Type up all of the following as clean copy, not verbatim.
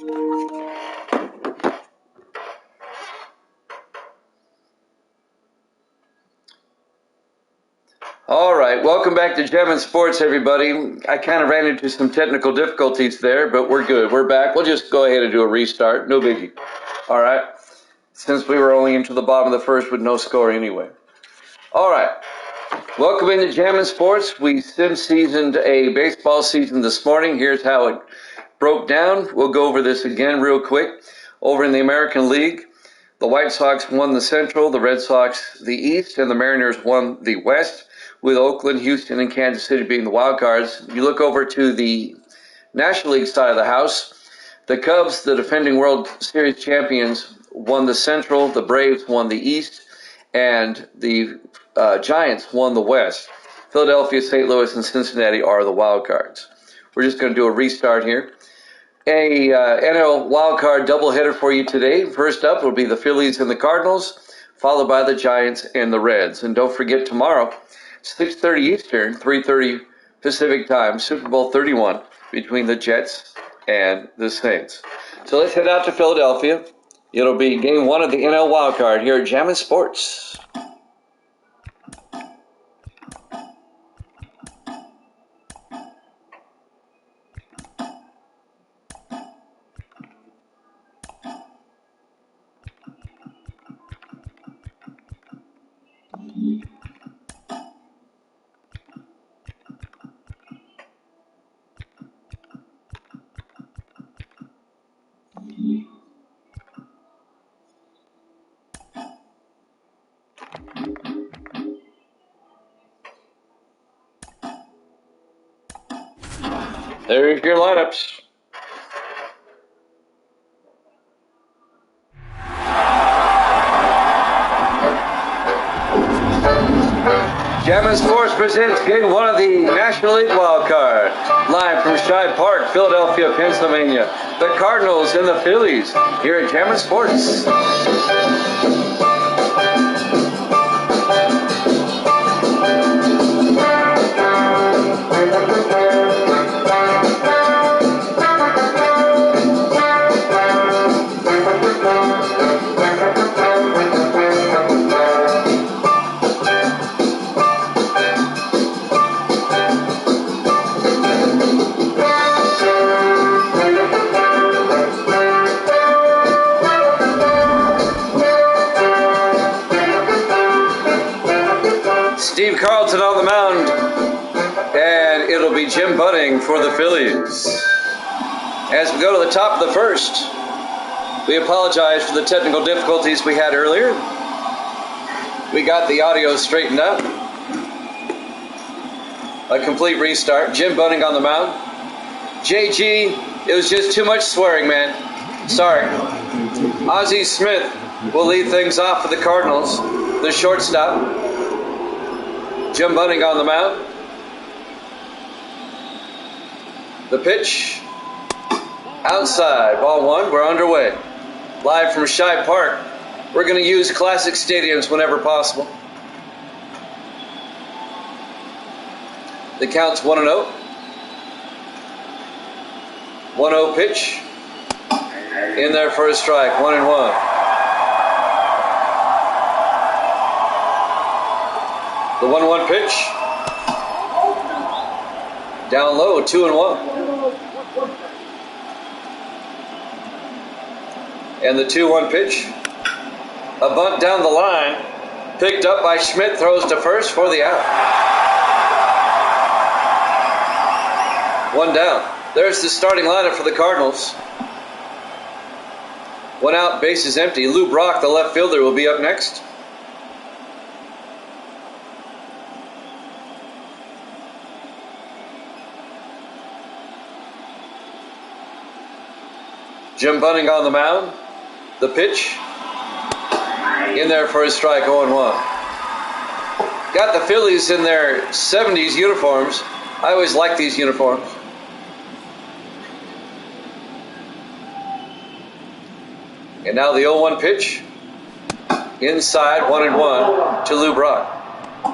All right, welcome back to Gem and Sports, everybody. I kind of ran into some technical difficulties there, but we're good. We're back. We'll just go ahead and do a restart. No biggie. All right, since we were only into the bottom of the first with no score anyway. All right, welcome into Gem and Sports. We sim-seasoned a baseball season this morning. Here's how it broke down. We'll go over this again real quick. Over in the American League, the White Sox won the Central, the Red Sox the East, and the Mariners won the West, with Oakland, Houston, and Kansas City being the wild cards. You look over to the National League side of the house, the Cubs, the defending World Series champions, won the Central, the Braves won the East, and the Giants won the West. Philadelphia, St. Louis, and Cincinnati are the wild cards. We're just going to do a restart here. A NL wildcard doubleheader for you today. First up will be the Phillies and the Cardinals, followed by the Giants and the Reds. And don't forget tomorrow, 6:30 Eastern, 3:30 Pacific time, Super Bowl 31 between the Jets and the Saints. So let's head out to Philadelphia. It'll be game one of the NL wildcard here at Jam and Sports. There's your lineups. Jam and Sports presents game one of the National League wildcard. Live from Shibe Park, Philadelphia, Pennsylvania. The Cardinals and the Phillies here at Jam and Sports. Steve Carlton on the mound, and it'll be Jim Bunning for the Phillies. As we go to the top of the first, we apologize for the technical difficulties we had earlier. We got the audio straightened out. A complete restart. Jim Bunning on the mound. JG, it was just too much swearing, man. Sorry. Ozzie Smith will lead things off for the Cardinals, the shortstop. Jim Bunning on the mound. The pitch. Outside. Ball one. We're underway. Live from Shibe Park. We're going to use classic stadiums whenever possible. The count's 1-0. 1-0 pitch. In there for a strike. 1-1. The 1-1 pitch. Down low, 2-1. And the 2-1 pitch. A bunt down the line. Picked up by Schmidt, throws to first for the out. One down. There's the starting lineup for the Cardinals. One out, bases empty. Lou Brock, the left fielder, will be up next. Jim Bunning on the mound. The pitch. In there for a strike, 0-1. Got the Phillies in their 70s uniforms. I always like these uniforms. And now the 0-1 pitch. Inside, 1-1 to Lou Brock.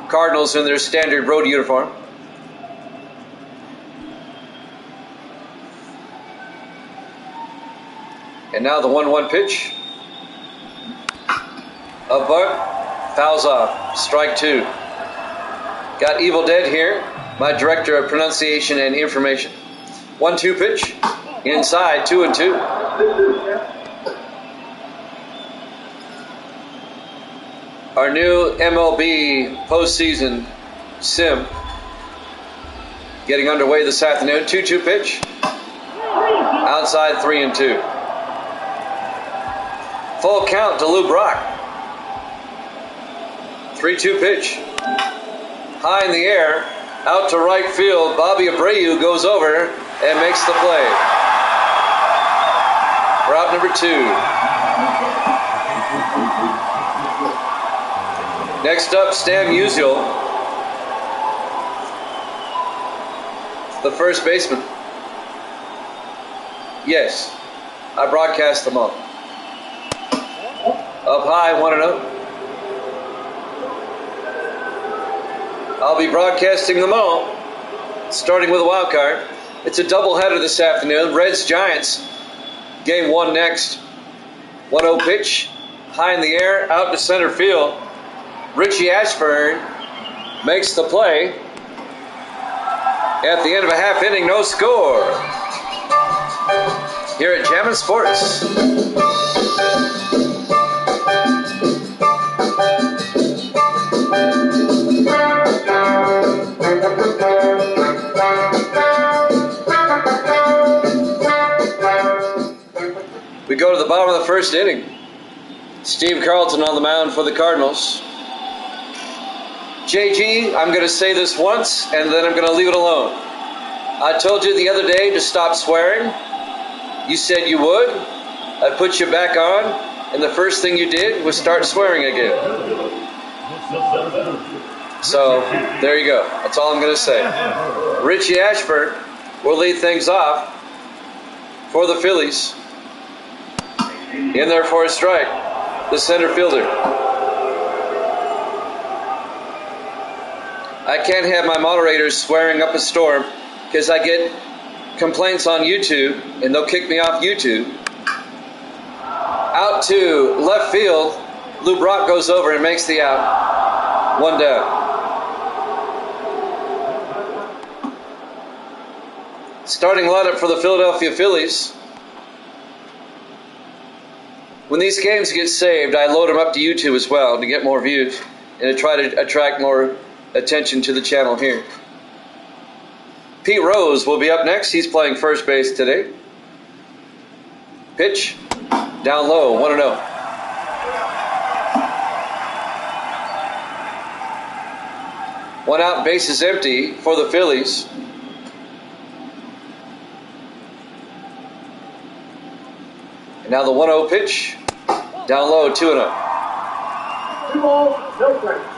Cardinals in their standard road uniform. And now the 1-1 pitch. A bunt, fouls off, strike 2. Got Evil Dead here, my director of pronunciation and information. 1-2 pitch, inside, 2-2. Our new MLB postseason sim getting underway this afternoon. 2-2 pitch, outside, 3-2. Full count to Lou Brock. 3-2 pitch. High in the air, out to right field. Bobby Abreu goes over and makes the play. Route number 2. Next up, Stan Musial, the first baseman. Yes, I broadcast them all. Up high, 1-0. I'll be broadcasting them all, starting with a wild card. It's a doubleheader this afternoon. Reds-Giants, game 1 next. 1-0 pitch, high in the air, out to center field. Richie Ashburn makes the play. At the end of a half inning, no score. Here at Jammin' Sports. We go to the bottom of the first inning. Steve Carlton on the mound for the Cardinals. JG, I'm going to say this once, and then I'm going to leave it alone. I told you the other day to stop swearing. You said you would. I put you back on, and the first thing you did was start swearing again. So, there you go. That's all I'm going to say. Richie Ashburn will lead things off for the Phillies. In there for a strike, the center fielder. I can't have my moderators swearing up a storm because I get complaints on YouTube and they'll kick me off YouTube. Out to left field, Lou Brock goes over and makes the out. 1 down. Starting lineup for the Philadelphia Phillies. When these games get saved, I load them up to YouTube as well to get more views and to try to attract more attention to the channel here. Pete Rose will be up next. He's playing first base today. Pitch, down low, 1-0. One out, bases empty for the Phillies. And now the 1-0 pitch, down low, 2-0. 2 balls, no strikes.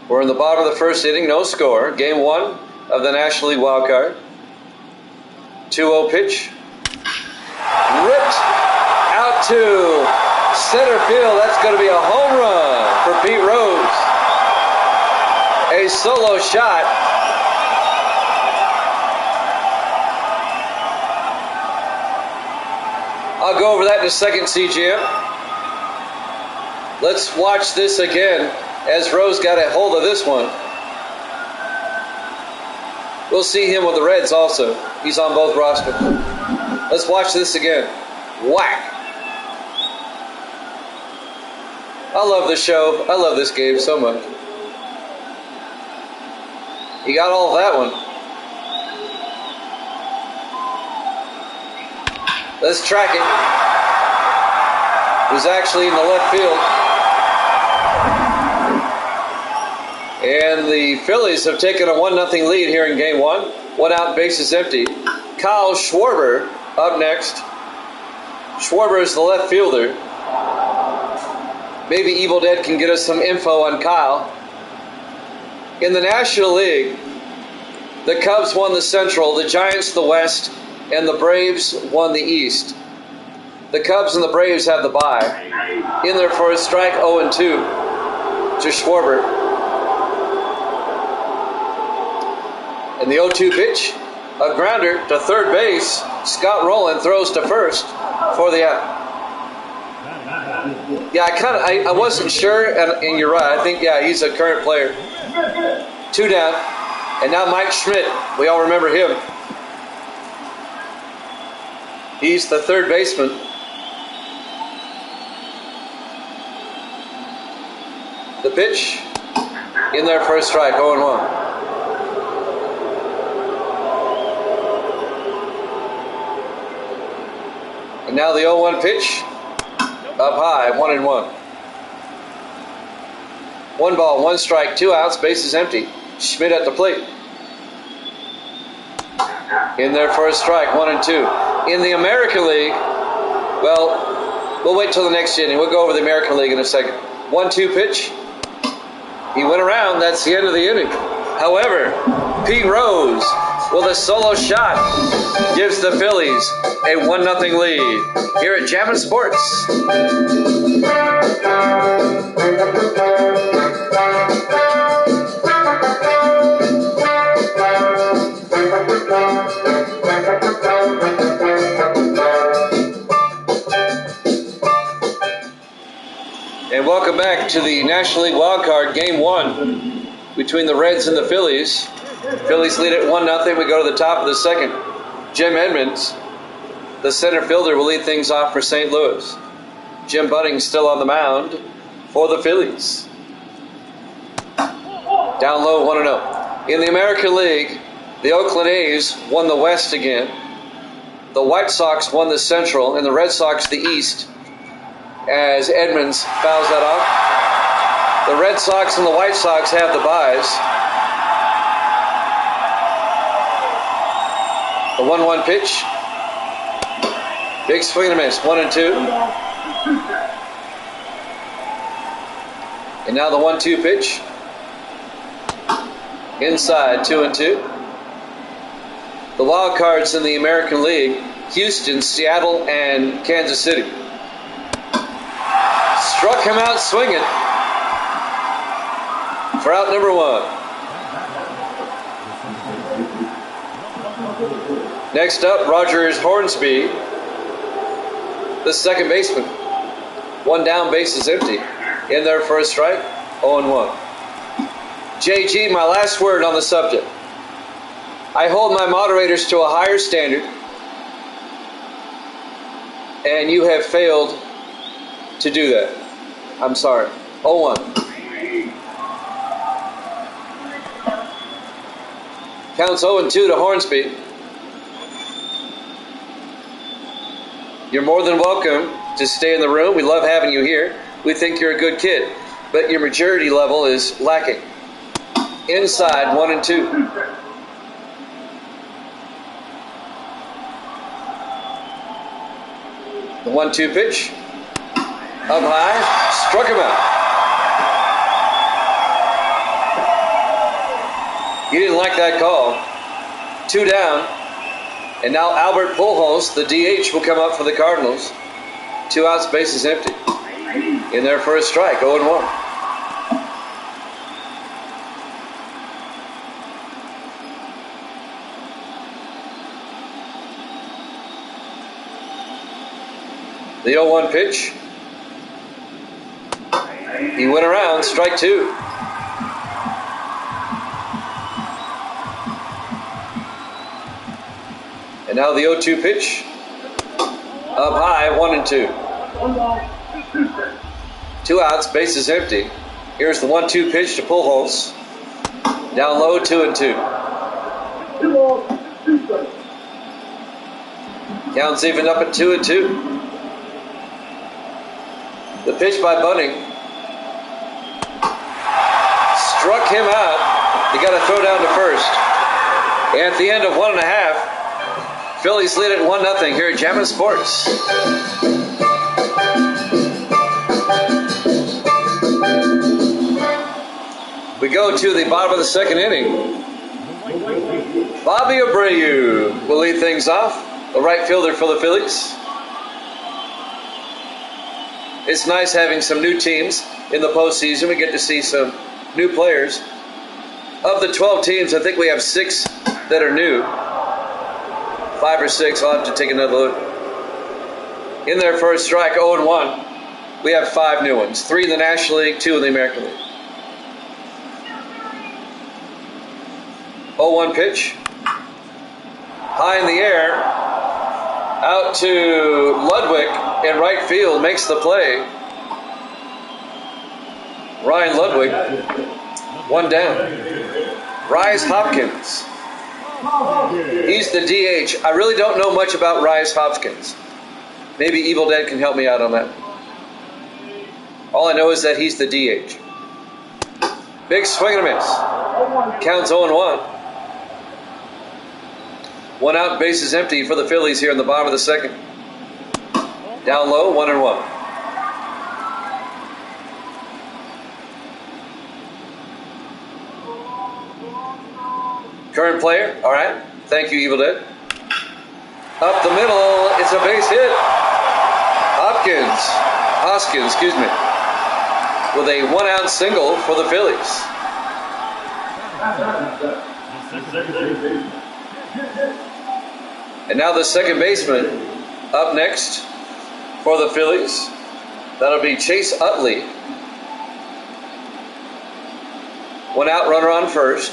We're in the bottom of the first inning, no score. Game 1 of the National League Wildcard. 2-0 pitch. Ripped out to center field. That's going to be a home run for Pete Rose. A solo shot. I'll go over that in a second, CGM. Let's watch this again as Rose got a hold of this one. We'll see him with the Reds also. He's on both rosters. Let's watch this again. Whack. I love this show. I love this game so much. He got all of that one. Let's track it. It was actually in the left field. And the Phillies have taken a 1-0 lead here in Game 1. 1 out, bases empty. Kyle Schwarber up next. Schwarber is the left fielder. Maybe Evil Dead can get us some info on Kyle. In the National League, the Cubs won the Central, the Giants the West, and the Braves won the East. The Cubs and the Braves have the bye. In there for a strike, 0-2 to Schwarber. And the 0-2 pitch, a grounder to third base. Scott Rowland throws to first for the out. Yeah, I wasn't sure, and you're right. I think, yeah, he's a current player. 2 down. And now Mike Schmidt. We all remember him. He's the third baseman. The pitch in there for a strike, 0-1. And now the 0-1 pitch, up high, 1-1. 1 ball, 1 strike, 2 outs, bases empty. Schmidt at the plate. In there for a strike, 1-2. In the American League, well, we'll wait till the next inning. We'll go over the American League in a second. 1-2 pitch. He went around. That's the end of the inning. However, Pete Rose with a solo shot gives the Phillies a 1-0 lead here at Jammin' Sports. And welcome back to the National League Wildcard Game 1 between the Reds and the Phillies. Phillies lead at 1-0. We go to the top of the second. Jim Edmonds, the center fielder, will lead things off for St. Louis. Jim Budding still on the mound for the Phillies. Down low, 1-0. In the American League, the Oakland A's won the West again. The White Sox won the Central, and the Red Sox the East, as Edmonds fouls that off. The Red Sox and the White Sox have the byes. The 1-1 pitch. Big swing and a miss, 1-2. And now the 1-2 pitch. Inside, 2-2. The wild cards in the American League, Houston, Seattle, and Kansas City. Struck him out swinging for out number 1. Next up, Rogers Hornsby, the second baseman. 1 down, base is empty. In there for a strike, 0-1. JG, my last word on the subject. I hold my moderators to a higher standard, and you have failed to do that. I'm sorry. 0-1. Counts 0-2 to Hornsby. You're more than welcome to stay in the room. We love having you here. We think you're a good kid, but your maturity level is lacking. Inside, 1-2. The 1-2 pitch. Up high, struck him out. He didn't like that call. 2 down. And now Albert Pujols, the DH, will come up for the Cardinals. 2 outs, base is empty. In there for a strike, 0-1. The 0-1 pitch. He went around, strike 2. And now the 0-2 pitch. Up high, 1-2. 2 outs, base is empty. Here's the 1-2 pitch to Pujols. Down low, 2-2. Counts even up at 2-2. The pitch by Budding. Struck him out. He got to throw down to first. And at the end of 1.5, Phillies lead at 1-0 here at Jammin' Sports. We go to the bottom of the second inning. Bobby Abreu will lead things off, the right fielder for the Phillies. It's nice having some new teams in the postseason. We get to see some new players. Of the 12 teams, I think we have 6 that are new. 5 or 6. I'll have to take another look. In their first strike, 0-1. We have 5 new ones. 3 in the National League, 2 in the American League. 0-1 pitch. High in the air. Out to Ludwig in right field. Makes the play. Ryan Ludwig. 1 down. Rhys Hopkins. He's the DH. I really don't know much about Rhys Hopkins. Maybe Evil Dead can help me out on that. All I know is that he's the DH. Big swing and a miss. Counts 0-1. 1 out, bases empty for the Phillies here in the bottom of the second. Down low, 1-1. Current player, all right. Thank you, Evil Dead. Up the middle, it's a base hit. Hoskins, excuse me, with a 1-out single for the Phillies. And now the second baseman up next for the Phillies. That'll be Chase Utley. 1 out, runner on first.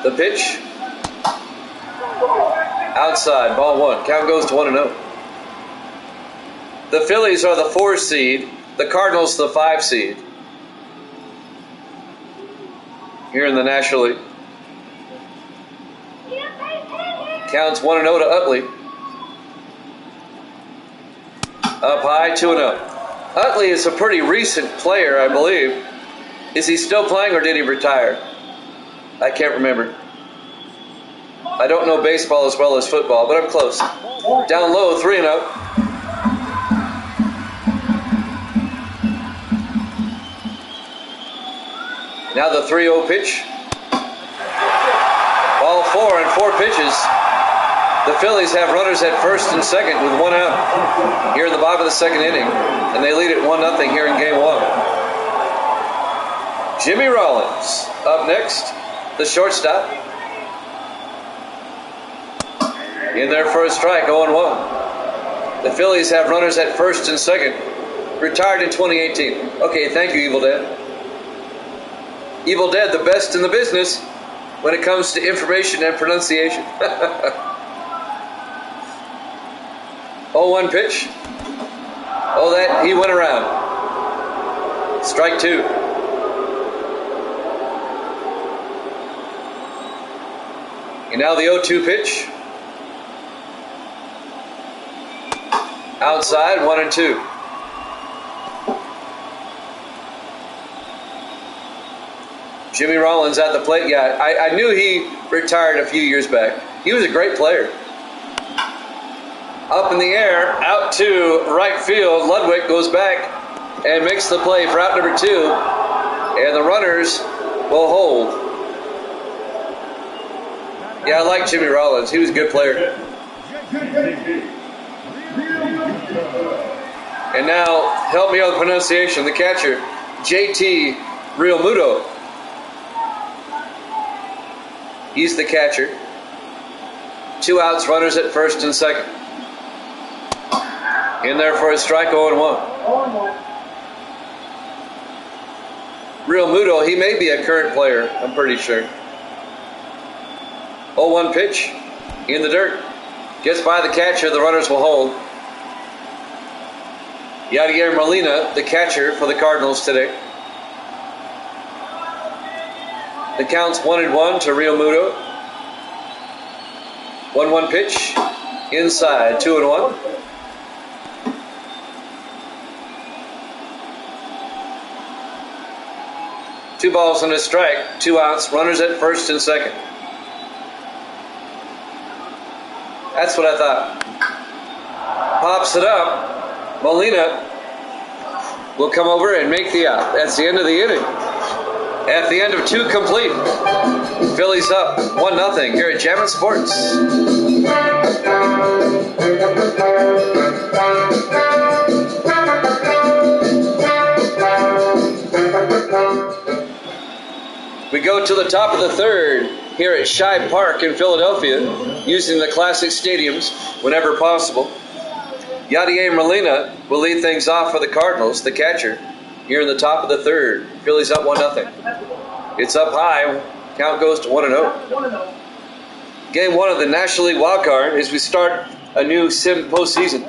The pitch. Outside, ball 1. Count goes to 1-0. The Phillies are the 4 seed. The Cardinals the 5 seed. Here in the National League. Counts 1-0 to Utley. Up high, 2-0. Utley is a pretty recent player, I believe. Is he still playing or did he retire? I can't remember. I don't know baseball as well as football, but I'm close. Down low, 3-0. Now the 3-0 pitch. Ball 4 and 4 pitches. The Phillies have runners at first and second with 1 out here in the bottom of the second inning, and they lead it 1-0 here in game 1. Jimmy Rollins up next, the shortstop. In their first strike, 0-1. The Phillies have runners at first and second. Retired in 2018. Okay, thank you, Evil Dead. Evil Dead, the best in the business when it comes to information and pronunciation. 0-1 pitch. Oh, that he went around. Strike 2. And now the 0-2 pitch. Outside, 1-2. Jimmy Rollins at the plate. Yeah, I knew he retired a few years back. He was a great player. Up in the air, out to right field. Ludwig goes back and makes the play for out number 2. And the runners will hold. Yeah, I like Jimmy Rollins. He was a good player. And now, help me on the pronunciation. The catcher, JT Realmuto. He's the catcher. 2 outs, runners at first and second. In there for a strike, 0-1. Realmuto, he may be a current player, I'm pretty sure. 0-1 pitch, in the dirt. Gets by the catcher, the runners will hold. Yadier Molina, the catcher for the Cardinals today. The count's 1-1 to Realmuto. 1-1 pitch, inside, 2-1. Two balls and a strike, 2 outs, runners at first and second. That's what I thought. Pops it up. Molina will come over and make the out. That's the end of the inning. At the end of 2 complete, Phillies up 1-0 here at Jammin' Sports. We go to the top of the third. here at Shibe Park in Philadelphia, using the classic stadiums whenever possible. Yadier Molina will lead things off for the Cardinals, the catcher, here in the top of the third. Phillies up 1-0. It's up high. Count goes to 1-0. Game 1 of the National League Wildcard as we start a new sim postseason.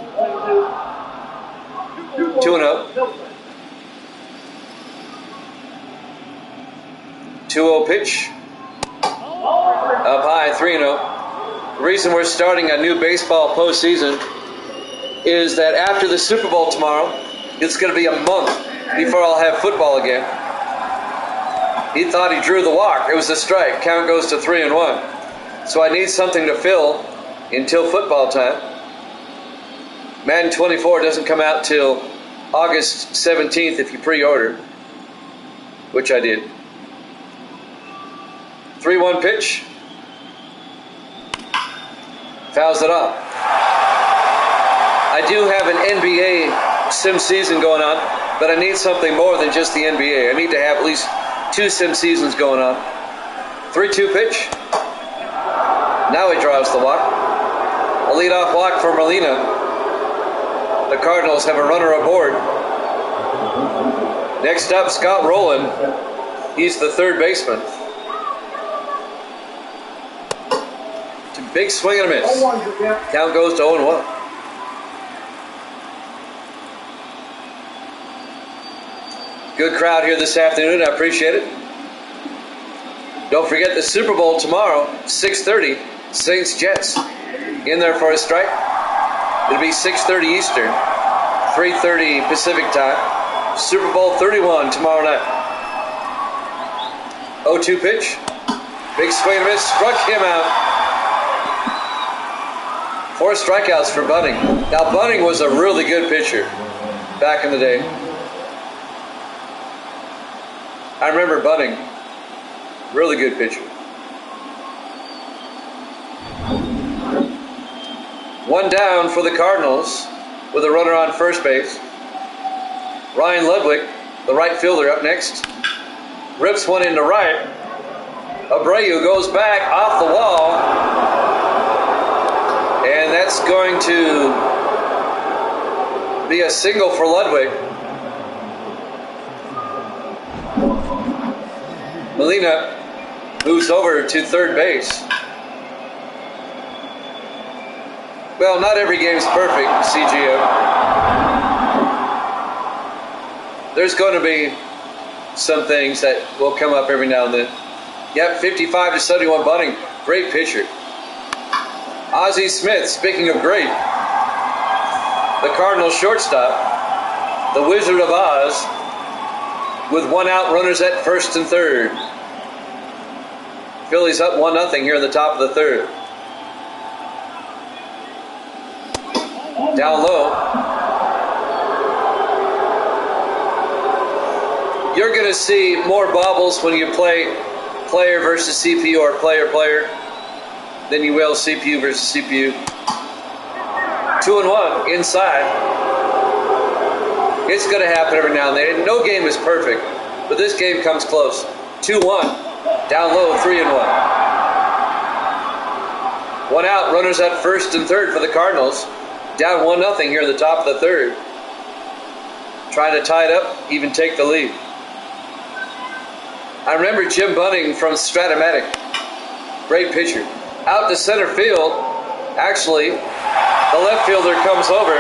2-0. 2-0 pitch. Up high, 3-0. The reason we're starting a new baseball postseason is that after the Super Bowl tomorrow, it's going to be a month before I'll have football again. He thought he drew the walk. It was a strike. Count goes to 3-1. So I need something to fill until football time. Madden 24 doesn't come out till August 17th if you pre-order, which I did. 3-1 pitch. Fouls it off. I do have an NBA sim season going on, but I need something more than just the NBA. I need to have at least 2 sim seasons going on. 3-2 pitch. Now he draws the walk. A leadoff walk for Molina. The Cardinals have a runner aboard. Next up, Scott Rowland. He's the third baseman. It's a big swing and a miss. Count goes to 0-1. Good crowd here this afternoon. I appreciate it. Don't forget the Super Bowl tomorrow, 6:30. Saints-Jets. In there for a strike. It'll be 6:30 Eastern, 3:30 Pacific time. Super Bowl 31 tomorrow night. 0-2 pitch. Big swing and a miss. Struck him out. 4 strikeouts for Bunning. Now, Bunning was a really good pitcher back in the day. I remember Bunning. Really good pitcher. 1 down for the Cardinals with a runner on first base. Ryan Ludwig, the right fielder, up next. Rips one into right. Abreu goes back off the wall. And that's going to be a single for Ludwig. Molina moves over to third base. Well, not every game's perfect, CGO. There's going to be some things that will come up every now and then. Yep, 55-71 Bunning. Great pitcher. Ozzie Smith, speaking of great. The Cardinals shortstop, the Wizard of Oz, with 1 out, runners at first and third. Phillies up 1-0 here in the top of the third. Down low. You're going to see more bobbles when you play player versus CPU or player-player than you will CPU versus CPU. 2-1 inside. It's going to happen every now and then. No game is perfect, but this game comes close. 2-1. Down low, 3-1. 1 out, runners at first and third for the Cardinals. Down 1-0 here in the top of the third. Trying to tie it up, even take the lead. I remember Jim Bunning from Stratomatic. Great pitcher. Out to center field. Actually, the left fielder comes over.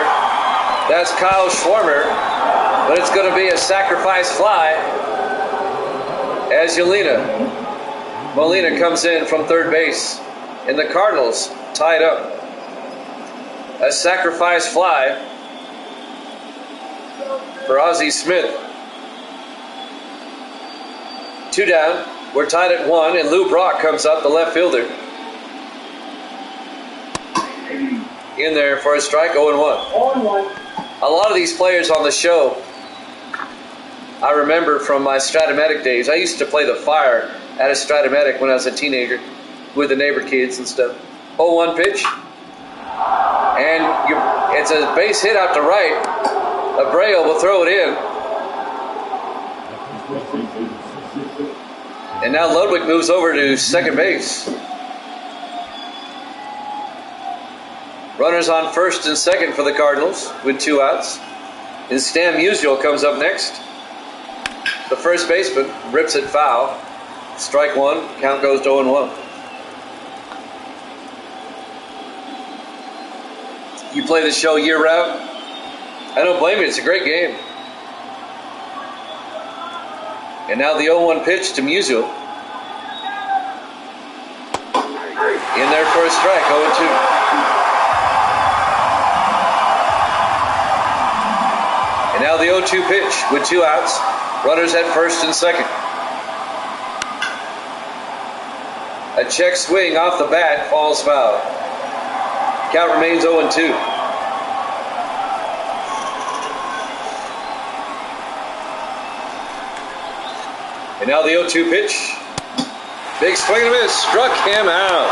That's Kyle Schwarmer. But it's going to be a sacrifice fly as Molina comes in from third base. And the Cardinals tied up. A sacrifice fly for Ozzie Smith. 2 down. We're tied at 1, and Lou Brock comes up, the left fielder. In there for a strike, 0-1. A lot of these players on the show, I remember from my Stratomatic days. I used to play the fire at a Stratomatic when I was a teenager with the neighbor kids and stuff. 0-1 pitch. And it's a base hit out to right. Abreu will throw it in. And now Ludwig moves over to second base. Runners on first and second for the Cardinals with 2 outs. And Stan Musial comes up next. The first baseman rips it foul. Strike 1, count goes to 0-1. You play the show year round? I don't blame you, it's a great game. And now the 0-1 pitch to Musial. In there for a strike, 0-2. And now the 0-2 pitch with 2 outs. Runners at first and second. A check swing off the bat falls foul. Count remains 0-2. And now the 0-2 pitch. Big swing and a miss. Struck him out.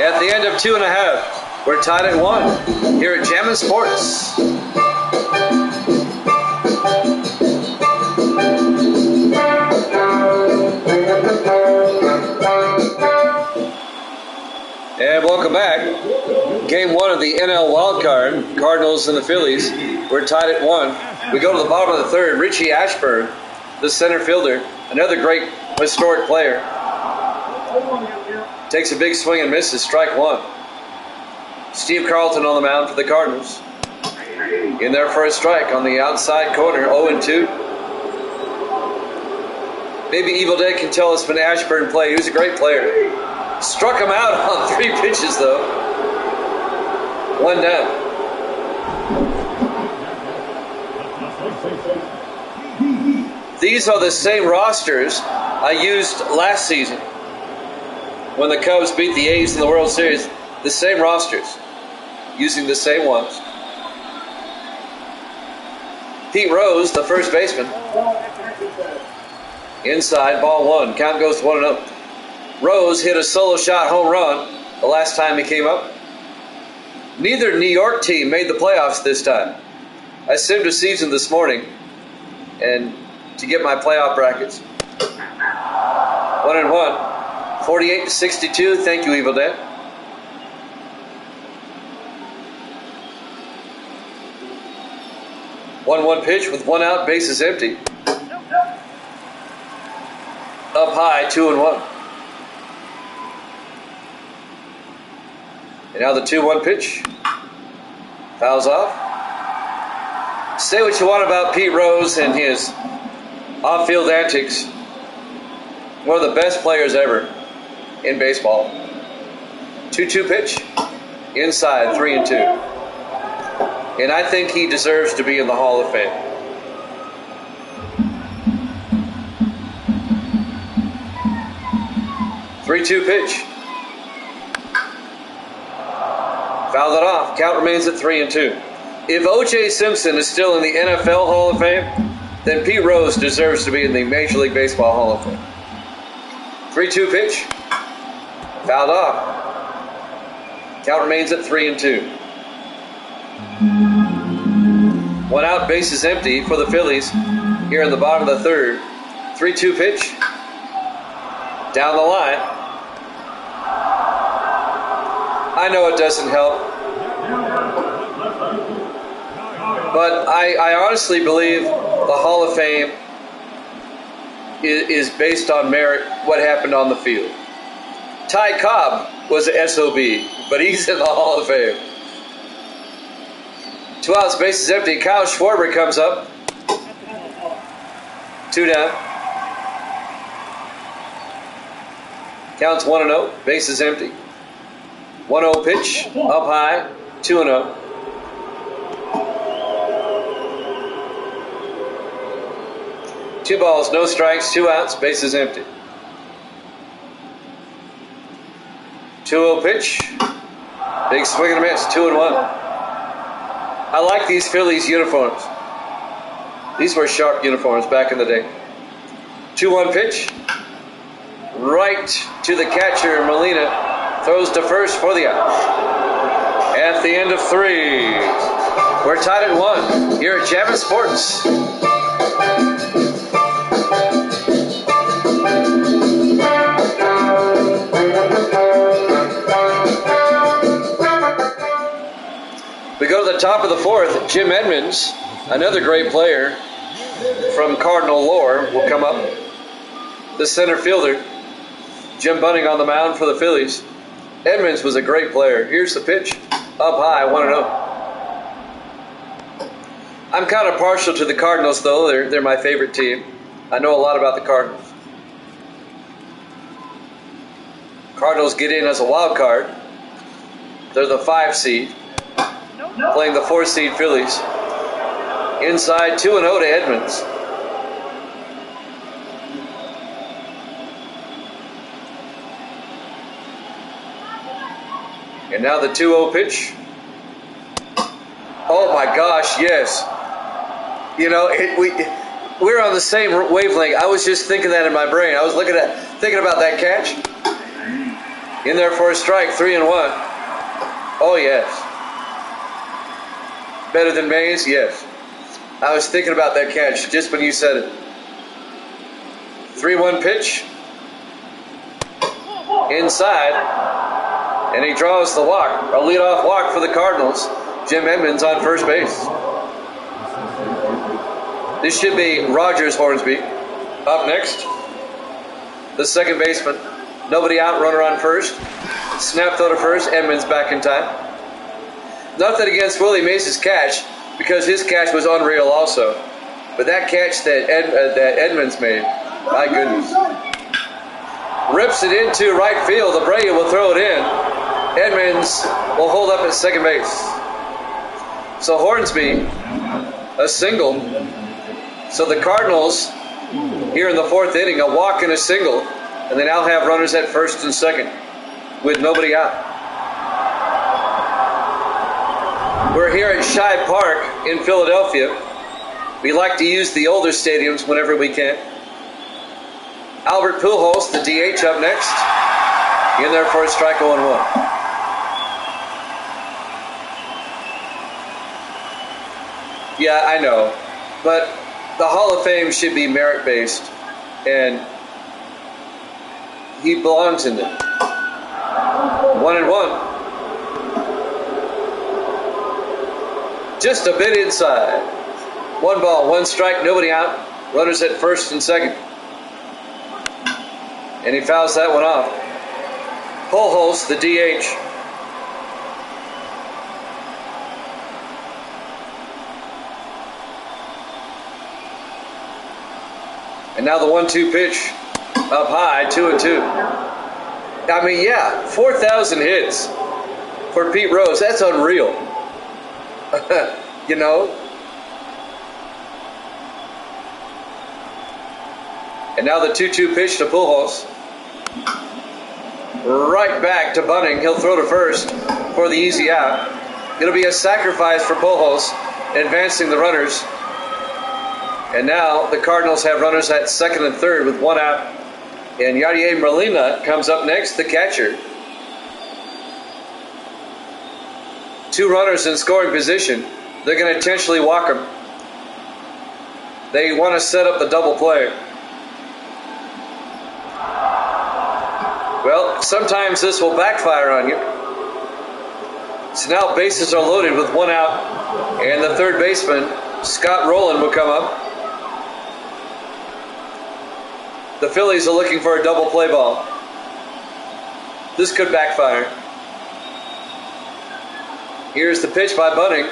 At the end of 2.5, we're tied at 1 here at Jammin' Sports. And welcome back. Game 1 of the NL Wildcard, Cardinals and the Phillies. We're tied at 1. We go to the bottom of the third. Richie Ashburn, the center fielder, another great historic player, takes a big swing and misses, strike 1. Steve Carlton on the mound for the Cardinals. In there for a strike on the outside corner, 0-2. Maybe Evil Dead can tell us when Ashburn played. He was a great player. Struck him out on 3 pitches, though. 1 down. These are the same rosters I used last season when the Cubs beat the A's in the World Series. The same rosters, using the same ones. Pete Rose, the first baseman. Inside, ball 1. Count goes to 1-0. Rose hit a solo shot home run the last time he came up. Neither New York team made the playoffs this time. I simmed a season this morning and to get my playoff brackets. 1-1. 48-62. Thank you, Evil Dead. One pitch with 1 out, bases empty. Up high, 2-1. And now the 2-1 pitch. Fouls off. Say what you want about Pete Rose and his off-field antics. One of the best players ever in baseball. 2-2 pitch. Inside, 3-2. And I think he deserves to be in the Hall of Fame. Three-two pitch. Fouled it off. Count remains at 3-2. If O.J. Simpson is still in the NFL Hall of Fame, then Pete Rose deserves to be in the Major League Baseball Hall of Fame. 3-2 pitch. Fouled off. Count remains at 3-2. 1 out, bases empty for the Phillies here in the bottom of the third. 3-2 pitch. Down the line. I know it doesn't help, but I honestly believe the Hall of Fame is based on merit, what happened on the field. Ty Cobb was an SOB, but he's in the Hall of Fame. 2 outs, bases empty. Kyle Schwarber comes up. 2 down. Counts 1-0, bases empty. 1-0 pitch, up high, 2-0. Two balls, no strikes, 2 outs, bases empty. 2-0 pitch, big swing and a miss, 2-1. I like these Phillies uniforms. These were sharp uniforms back in the day. 2-1 pitch, right to the catcher, Molina. Throws to first for the out. At the end of 3, we're tied at 1 here at Jammin' Sports. the top of the fourth, Jim Edmonds, another great player from Cardinal lore, will come up. The center fielder, Jim Bunning on the mound for the Phillies. Edmonds was a great player. Here's the pitch. Up high, 1-0. I'm kind of partial to the Cardinals, though. They're my favorite team. I know a lot about the Cardinals. Cardinals get in as a wild card. They're the 5 seed, playing the 4 seed Phillies. Inside, 2-0 to Edmonds. And now the 2-0 pitch. Oh my gosh, yes. You know, we're on the same wavelength. I was just thinking that in my brain. I was thinking about that catch. In there for a strike, 3-1. Oh yes. Better than Mays? Yes. I was thinking about that catch just when you said it. 3-1 pitch. Inside. And he draws the walk. A leadoff walk for the Cardinals. Jim Edmonds on first base. This should be Rogers Hornsby. Up next, the second baseman. Nobody out, runner on first. Snap throw to first, Edmonds back in time. Nothing against Willie Mays' catch, because his catch was unreal also. But that catch that Edmonds made, my goodness. Rips it into right field. Abreu will throw it in. Edmonds will hold up at second base. So Hornsby, a single. So the Cardinals, here in the 4th inning, a walk and a single, and they now have runners at first and second with nobody out. We're here at Shibe Park in Philadelphia. We like to use the older stadiums whenever we can. Albert Pujols, the DH, up next. In there for a strike, 0-1. Yeah, I know. But the Hall of Fame should be merit-based. And he belongs in there. 1-1. Just a bit inside. 1 ball, 1 strike, nobody out. Runners at first and second. And he fouls that one off. Pujols, the DH. And now the 1-2 pitch. Up high, 2-2. I mean, yeah, 4,000 hits for Pete Rose. That's unreal. You know? And now the 2-2 pitch to Pujols. Right back to Bunning. He'll throw to first for the easy out. It'll be a sacrifice for Pujols, advancing the runners. And now the Cardinals have runners at second and third with 1 out. And Yadier Molina comes up next, the catcher. 2 runners in scoring position. They're going to intentionally walk them. They want to set up the double play. Well, sometimes this will backfire on you. So now bases are loaded with 1 out. And the third baseman, Scott Rowland, will come up. The Phillies are looking for a double play ball. This could backfire. Here's the pitch by Bunning.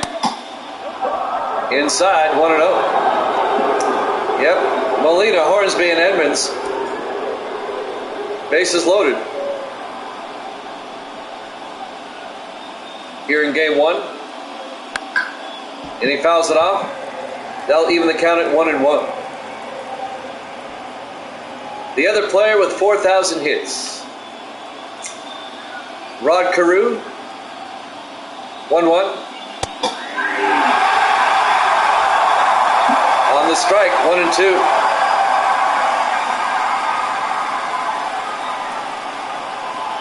Inside, 1-0. Yep, Molina, Hornsby, and Edmonds. Bases loaded. Here in game 1. And he fouls it off. That'll even the count at 1-1. The other player with 4,000 hits. Rod Carew. 1-1. On the strike, 1-2.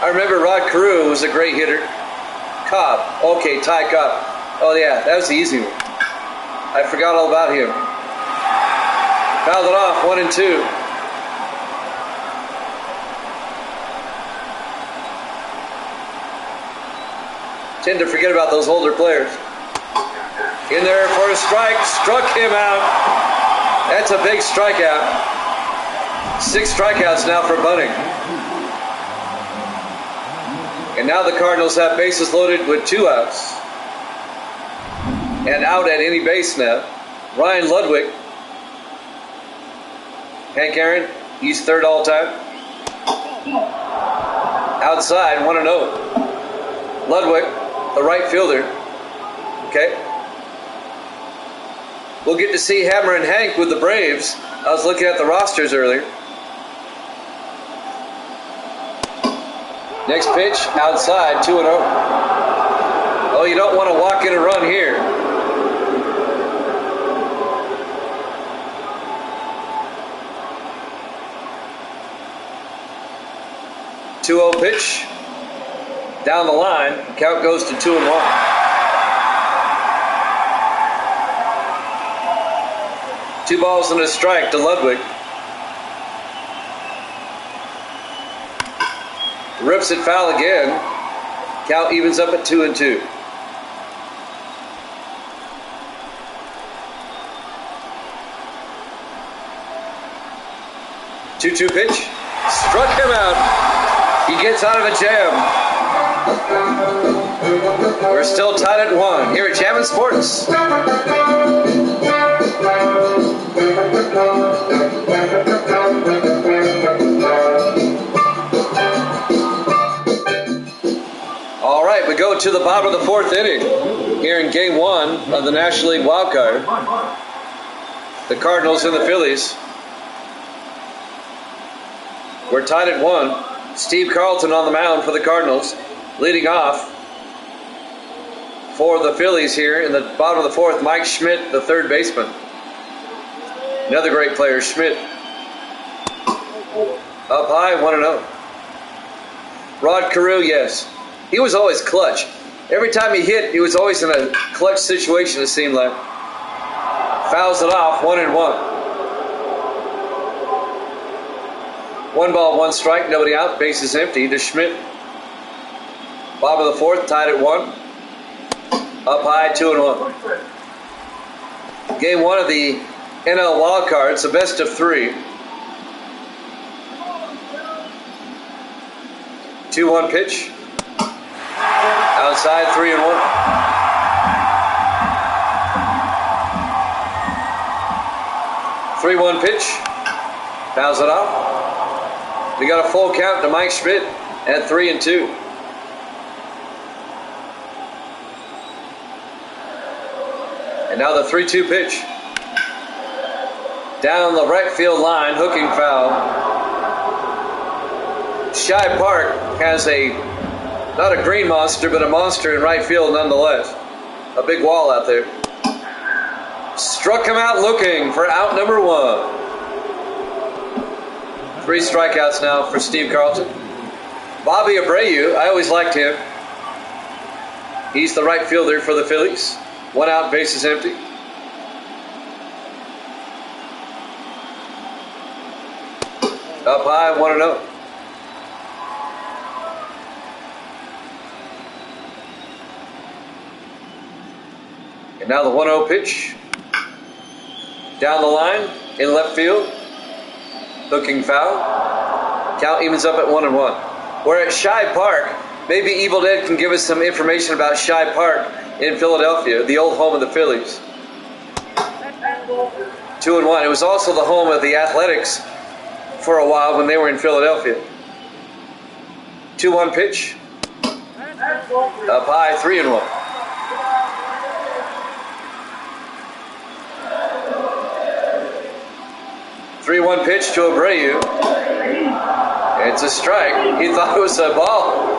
I remember Rod Carew was a great hitter. Cobb. Okay, Ty Cobb. Oh yeah, that was the easy one. I forgot all about him. Fouled it off, 1-2. Tend to forget about those older players. In there for a strike. Struck him out. That's a big strikeout. 6 strikeouts now for Bunting. And now the Cardinals have bases loaded with 2 outs. And out at any base now. Ryan Ludwig. Hank Aaron, he's 3rd all time. Outside, 1-0. Ludwig, the right fielder. Okay. We'll get to see Hammer and Hank with the Braves. I was looking at the rosters earlier. Next pitch, outside, 2-0. Oh, you don't want to walk in a run here. Two-0 pitch. Down the line, count goes to 2-1. Two balls and a strike to Ludwig. Rips it foul again. Count evens up at 2-2. Two-two pitch. Struck him out. He gets out of a jam. We're still tied at 1 here at Jammin' Sports. All right, we go to the bottom of the 4th inning here in Game 1 of the National League Wildcard. The Cardinals and the Phillies. We're tied at 1. Steve Carlton on the mound for the Cardinals, leading off for the Phillies here in the bottom of the 4th. Mike Schmidt, the 3rd baseman. Another great player, Schmidt. Up high, 1-0. Rod Carew, yes. He was always clutch. Every time he hit, he was always in a clutch situation, it seemed like. Fouls it off, 1-1. 1 ball, 1 strike, nobody out, bases empty to Schmidt. Bottom of the 4th, tied at 1. Up high, 2-1. Game 1 of the NL Wildcard, it's a best of 3. 2-1 pitch. Outside, 3-1. Three-one pitch. Fouls it off. We got a full count to Mike Schmidt at 3-2. And now the 3-2 pitch. Down the right field line, hooking foul. Shy Park has not a green monster, but a monster in right field nonetheless. A big wall out there. Struck him out looking for out number 1. 3 strikeouts now for Steve Carlton. Bobby Abreu, I always liked him. He's the right fielder for the Phillies. 1 out, bases empty. Up high, 1-0. And now the 1-0 pitch. Down the line, in left field. Hooking foul. Count evens up at 1-1. We're at Shy Park. Maybe Evil Dead can give us some information about Shy Park in Philadelphia, the old home of the Phillies. 2-1. It was also the home of the Athletics for a while when they were in Philadelphia. 2-1 pitch. Up high, 3-1. Three-one pitch to Abreu. It's a strike. He thought it was a ball.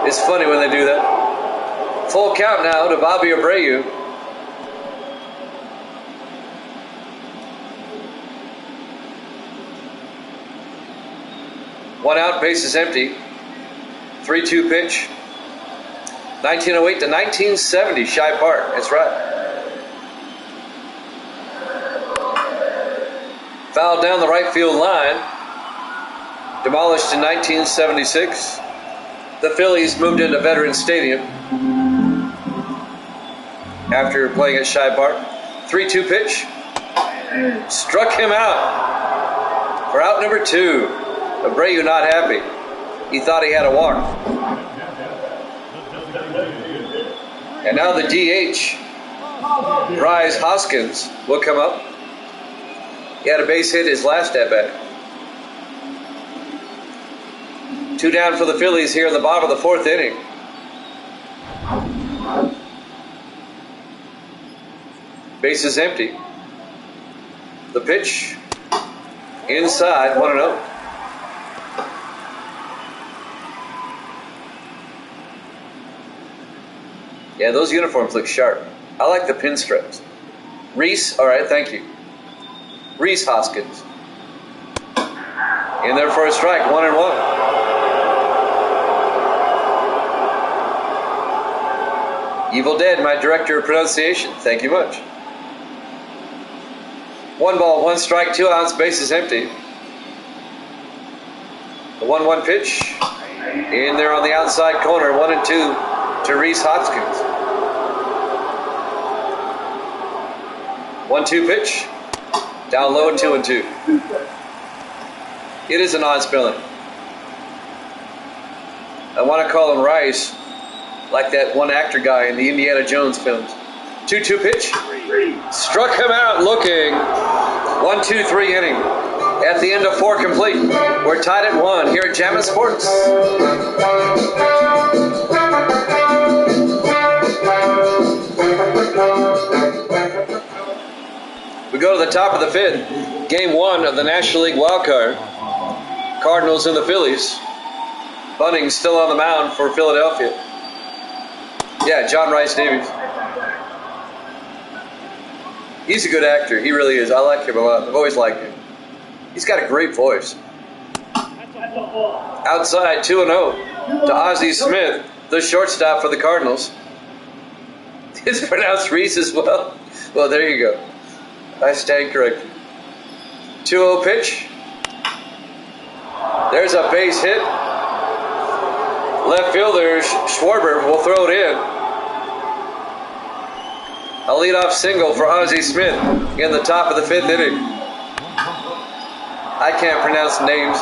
It's funny when they do that. Full count now to Bobby Abreu. One out, bases empty. 3-2 pitch. 1908 to 1970, Shy Park. That's right. Fouled down the right field line. Demolished in 1976. The Phillies moved into Veterans Stadium. after playing at Shibe Park. 3-2 pitch. Struck him out for out number 2. Abreu not happy. He thought he had a walk. And now the DH, Rhys Hoskins, will come up. He had a base hit his last at-bat. 2 down for the Phillies here in the bottom of the 4th inning. Base is empty. The pitch inside, 1-0. Yeah, those uniforms look sharp. I like the pinstripes. Rhys, all right, thank you. Rhys Hoskins. In there for a strike, 1-1. Evil Dead, my director of pronunciation. Thank you much. 1 ball, 1 strike, 2 outs, base is empty. The 1-1 pitch. In there on the outside corner, 1-2 to Rhys Hoskins. 1-2 pitch. Down low, 2-2. It is an odd spelling. I want to call him Rice, like that one actor guy in the Indiana Jones films. 2-2 pitch. Struck him out looking. 1-2-3 inning. At the end of 4 complete. We're tied at 1 here at Jammin' Sports. We go to the top of the 5th. Game 1 of the National League Wildcard. Cardinals and the Phillies. Bunning still on the mound for Philadelphia. Yeah, John Rice Davies. He's a good actor. He really is. I like him a lot. I've always liked him. He's got a great voice. Outside, 2-0 to Ozzie Smith, the shortstop for the Cardinals. It's pronounced Reese as well. Well, there you go. I stand corrected. 2-0 pitch. There's a base hit. Left fielder Schwarber will throw it in. A leadoff single for Ozzie Smith in the top of the 5th inning. I can't pronounce names.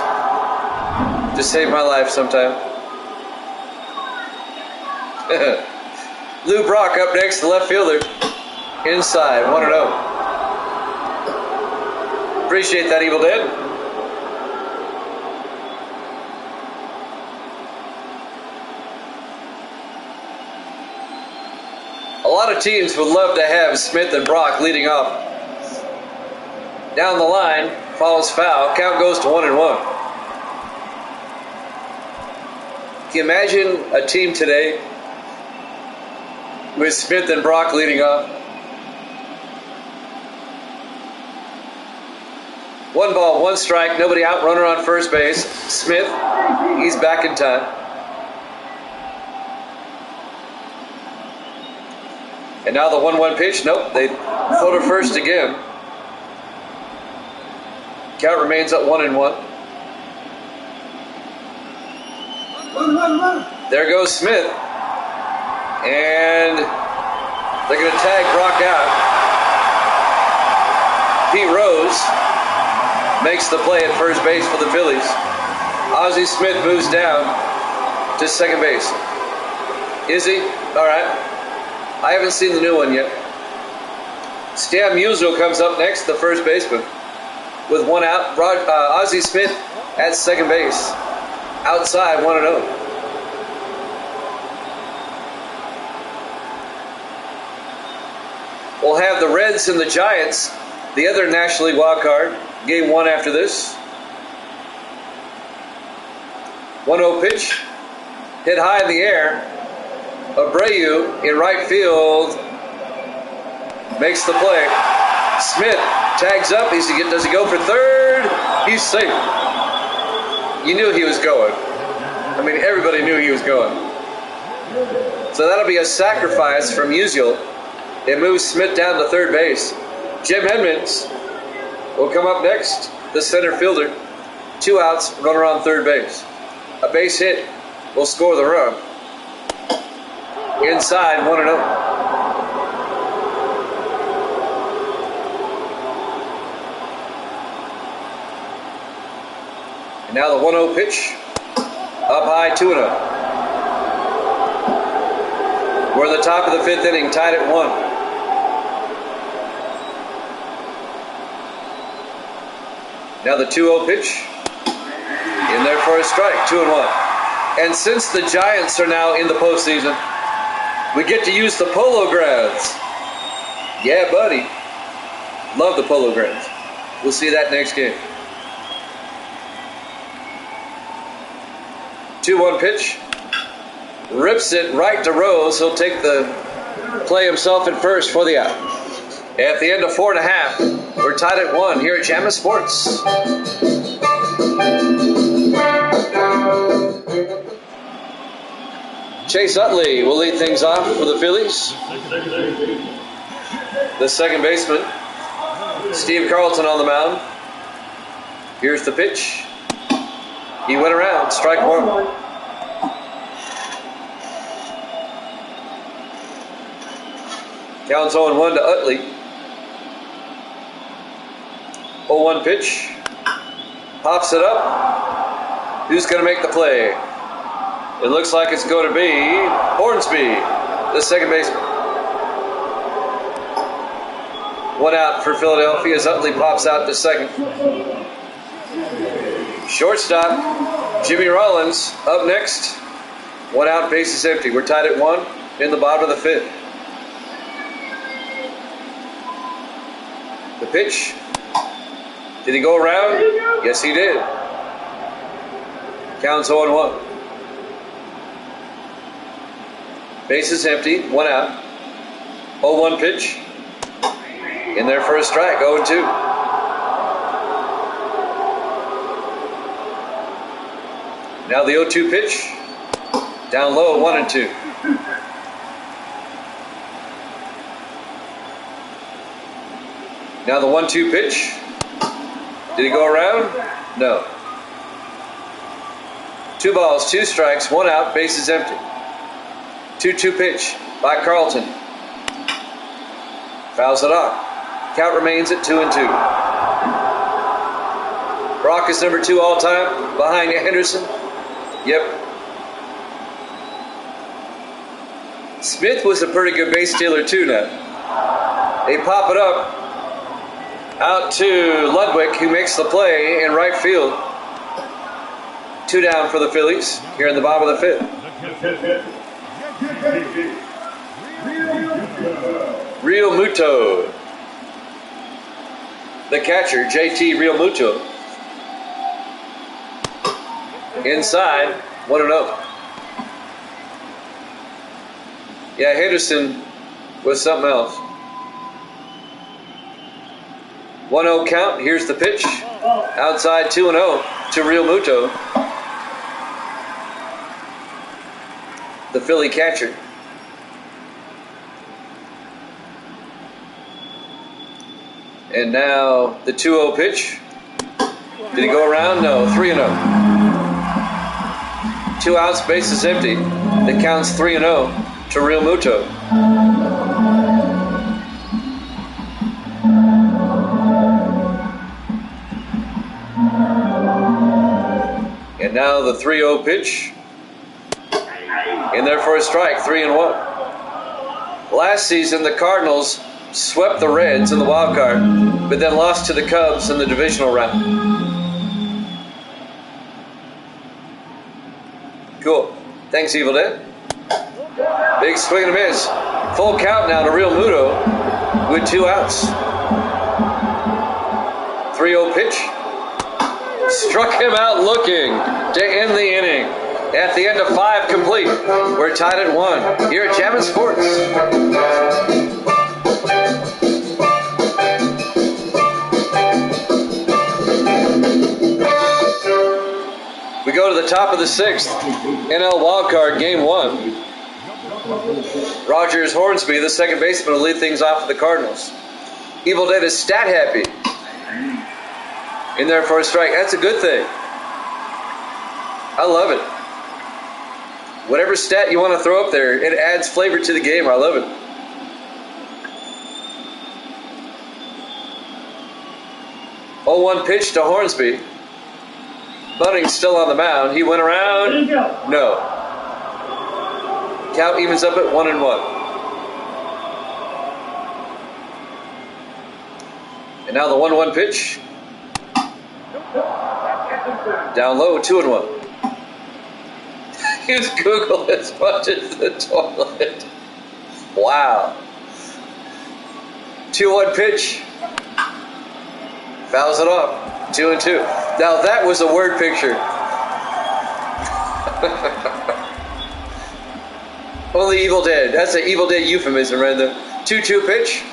Just save my life sometime. Lou Brock up next, the left fielder. Inside, 1-0. Appreciate that, Evil Dead. A lot of teams would love to have Smith and Brock leading off. Down the line, falls foul. Count goes to 1-1. Can you imagine a team today with Smith and Brock leading off? 1 ball, 1 strike, nobody out, runner on first base. Smith, he's back in time. And now the 1-1 pitch. Nope, they throw to first again. Count remains at 1-1. There goes Smith. And they're going to tag Brock out. Pete Rose makes the play at first base for the Phillies. Ozzie Smith moves down to second base. Is he? All right. I haven't seen the new one yet. Stan Musial comes up next, the first baseman. With 1 out, Ozzie Smith at second base. Outside, 1-0. We'll have the Reds and the Giants, the other National League wild card. Game 1 after this. 1-0 pitch. Hit high in the air. Abreu in right field makes the play. Smith tags up. Does he go for third? He's safe. You knew he was going. I mean, everybody knew he was going. So that'll be a sacrifice from Musial. It moves Smith down to third base. Jim Edmonds will come up next, the center fielder. 2 outs, runner on third base. A base hit will score the run. Inside, 1-0. Now the 1-0 pitch. Up high, 2-0. We're in the top of the 5th inning, tied at 1. Now the 2-0 pitch. In there for a strike, 2-1. And since the Giants are now in the postseason, we get to use the Polo Grounds. Yeah, buddy. Love the Polo Grounds. We'll see that next game. 2-1 pitch. Rips it right to Rose. He'll take the play himself at first for the out. At the end of 4.5, we're tied at 1 here at Jammin' Sports. Chase Utley will lead things off for the Phillies. The second baseman, Steve Carlton, on the mound. Here's the pitch. He went around, strike 1. Counts 0-1 to Utley. 0-1 pitch. Pops it up. Who's going to make the play? It looks like it's going to be Hornsby, the second baseman. 1 out for Philadelphia as Utley pops out to second. Shortstop, Jimmy Rollins, up next. 1 out, bases empty. We're tied at 1 in the bottom of the 5th. The pitch. Did he go around? Yes, he did. Counts 0-1. Bases empty, 1 out. 0-1 pitch. In there for a strike, 0-2. Now the 0-2 pitch. Down low, 1-2. Now the 1-2 pitch. Did he go around? No. 2 balls, 2 strikes, 1 out, bases empty. 2-2 pitch by Carlton. Fouls it off. Count remains at 2-2. Brock is number 2 all time, behind Henderson. Yep. Smith was a pretty good base stealer too now. They pop it up. Out to Ludwig, who makes the play in right field. 2 down for the Phillies here in the bottom of the 5th. Real Muto, the catcher, JT Real Muto. Inside, 1-0. Yeah, Henderson was something else. 1-0 count. Here's the pitch. Outside, 2-0 to Real Muto, the Philly catcher. And now the 2-0 pitch. Did he go around? No. 3-0. 2 outs, bases empty. That counts 3-0 to Real Muto. And now the 3-0 pitch. In there for a strike, 3-1. Last season, the Cardinals swept the Reds in the wild card, but then lost to the Cubs in the divisional round. Cool. Thanks, Evil Dead. Big swing and a miss. Full count now to Real Muto with 2 outs. 3-0 pitch. Struck him out looking to end the inning. At the end of 5 complete, we're tied at 1 here at Jammin' Sports. We go to the top of the 6th, NL Wildcard, Game 1. Rogers Hornsby, the second baseman, will lead things off for the Cardinals. Evil Dead is stat happy. In there for a strike. That's a good thing. I love it. Whatever stat you want to throw up there, it adds flavor to the game. I love it. Oh, 1 pitch to Hornsby. Bunning's still on the mound. He went around. No. Count evens up at 1-1. And now the 1-1 pitch. Down low, 2-1. Use Google as much as the toilet. Wow. 2-1 pitch. Fouls it off. 2-2. Now that was a word picture. Only Evil Dead. That's an Evil Dead euphemism right there. 2-2 pitch.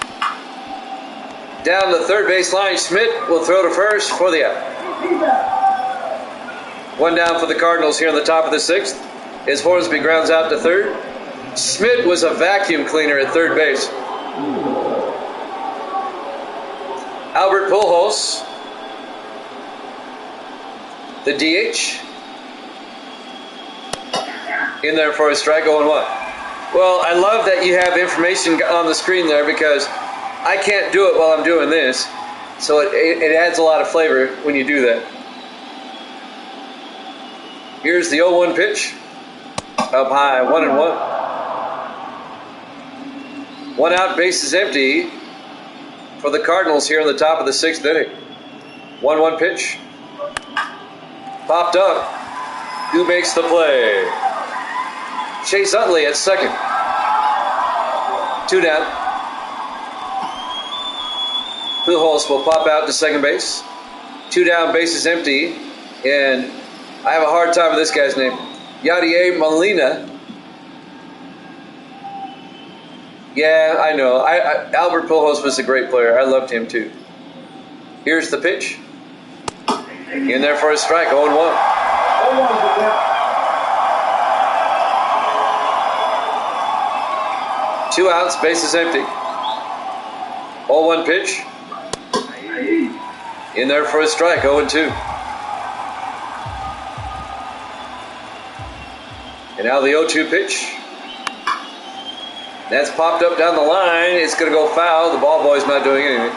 Down the third base line. Schmidt will throw to first for the out. One down for the Cardinals here in the top of the sixth. As Hornsby grounds out to third. Schmidt was a vacuum cleaner at third base. Albert Pujols, the DH, in there for a strike, 0-1. Well, I love that you have information on the screen there because I can't do it while I'm doing this. So it adds a lot of flavor when you do that. Here's the 0-1 pitch. Up high, 1-1. One out, base is empty for the Cardinals here in the top of the sixth inning. 1-1 pitch. Popped up. Who makes the play? Chase Utley at second. 2 down. Pujols will pop out to second base. 2 down, base is empty. And I have a hard time with this guy's name. Yadier Molina. Yeah, I know. Albert Pujols was a great player. I loved him too. Here's the pitch. In there for a strike, 0-1. 2 outs, base is empty. 0-1 pitch. In there for a strike, 0-2. And now the 0-2 pitch. That's popped up down the line. It's going to go foul. The ball boy's not doing anything.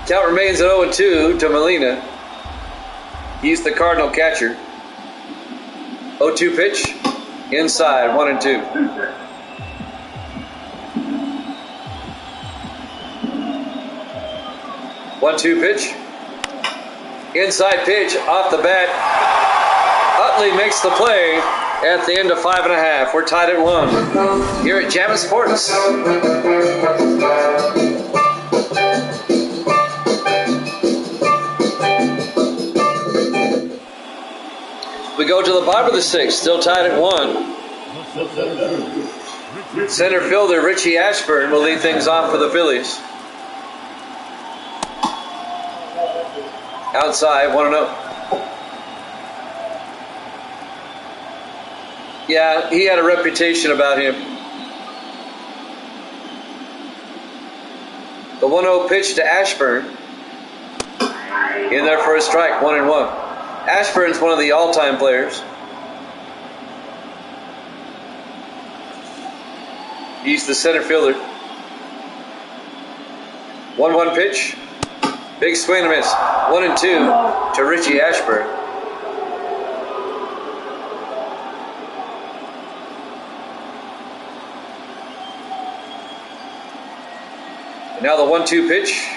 Count remains at 0-2 to Molina. He's the Cardinal catcher. 0-2 pitch. Inside, 1-2. One-two pitch. Inside pitch off the bat. Utley makes the play at the end of 5.5. We're tied at 1 here at Jammin' Sports. We go to the bottom of the sixth, still tied at 1. Center fielder Richie Ashburn will lead things off for the Phillies. Outside, 1-0. Yeah, he had a reputation about him. The 1-0 pitch to Ashburn. In there for a strike, 1-1. Ashburn's one of the all-time players. He's the center fielder. 1-1 pitch. Big swing and miss. 1-2 to Richie Ashburn. And now the 1-2 pitch.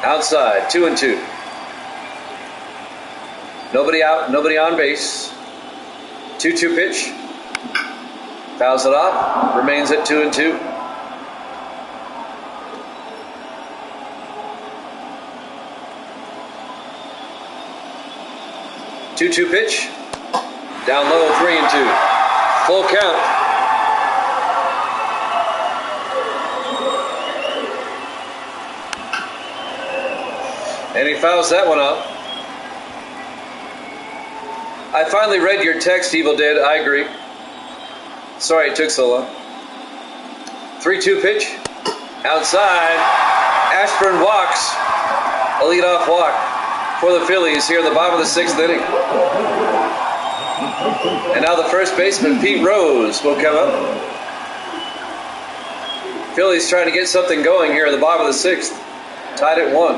Outside, 2-2. Nobody out, nobody on base. 2-2 pitch. Fouls it off. Remains at 2-2. Two-two pitch. Down low, 3-2. Full count. And he fouls that one up. I finally read your text, Evil Dead. I agree. Sorry it took so long. 3-2 pitch. Outside. Ashburn walks. A leadoff walk for the Phillies here in the bottom of the sixth inning. And now the first baseman, Pete Rose, will come up. Phillies trying to get something going here in the bottom of the sixth. Tied at 1.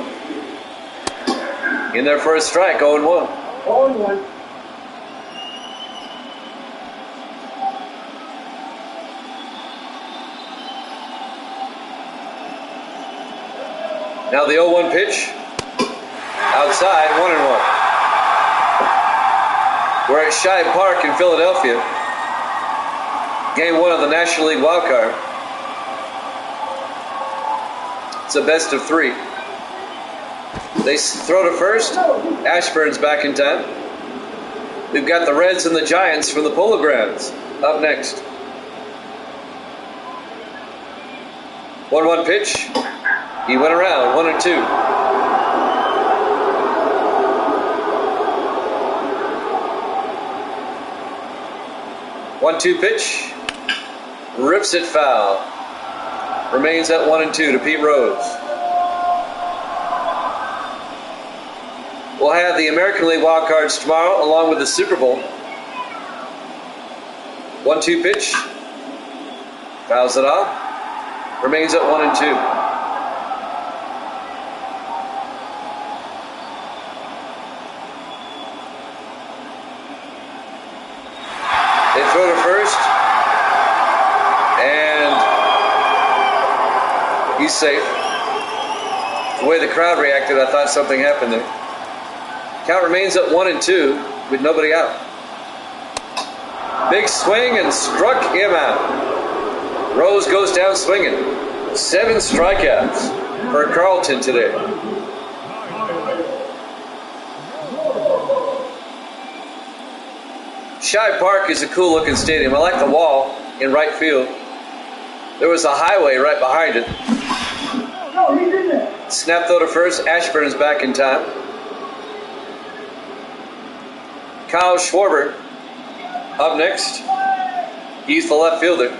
In there for a strike, 0-1. 0-1. Now the 0-1 pitch. Outside, 1-1. We're at Shibe Park in Philadelphia. Game 1 of the National League Wildcard. It's a best of 3. They throw to first. Ashburn's back in time. We've got the Reds and the Giants from the Polo Grounds up next. 1-1 pitch. He went around, 1-2. 1-2 pitch. Rips it foul. Remains at 1-2 to Pete Rose. We'll have the American League Wildcards tomorrow along with the Super Bowl. 1-2 pitch. Fouls it off. Remains at 1-2. They throw to first. And he's safe. The way the crowd reacted, I thought something happened there. Count remains at 1-2 with nobody out. Big swing and struck him out. Rose goes down swinging. 7 strikeouts for Carlton today. Shibe Park is a cool looking stadium. I like the wall in right field. There was a highway right behind it. No, he's in there. Snap throw to first. Ashburn's back in time. Kyle Schwarber up next. He's the left fielder.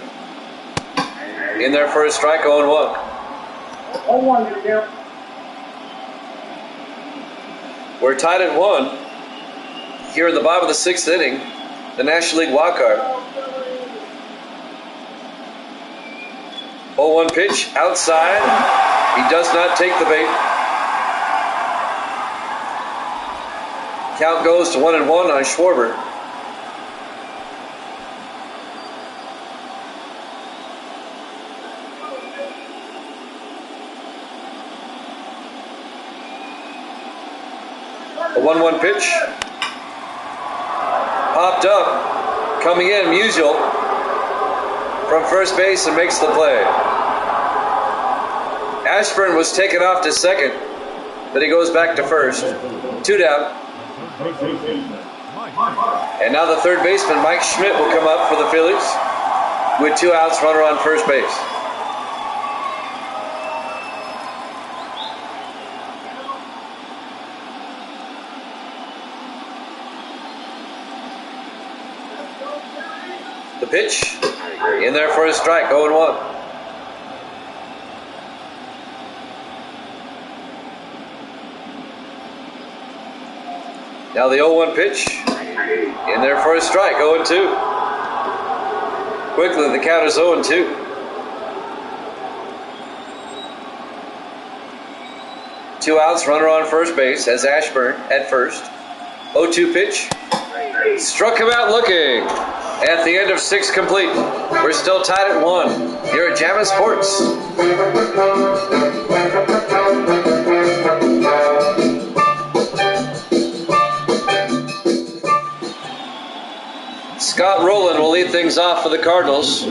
In there for a strike, 0-1. 0-1, Miguel. We're tied at 1 here in the bottom of the 6th inning, the National League Wildcard. 0-1 pitch, outside. He does not take the bait. Count goes to 1-1 on Schwarber. A 1-1 pitch. Popped up. Coming in, Musial from first base and makes the play. Ashburn was taken off to second, but he goes back to first. 2 down. And now the third baseman, Mike Schmidt, will come up for the Phillies with 2 outs, runner on first base. The pitch, in there for a strike, 0-1. Now the 0-1 pitch, in there for a strike, 0-2. Quickly, the count is 0-2. Two outs, runner on first base as Ashburn at first. 0-2 pitch, struck him out looking. At the end of 6 complete, we're still tied at 1 here at Jammin' Sports. Scott Rowland will lead things off for the Cardinals.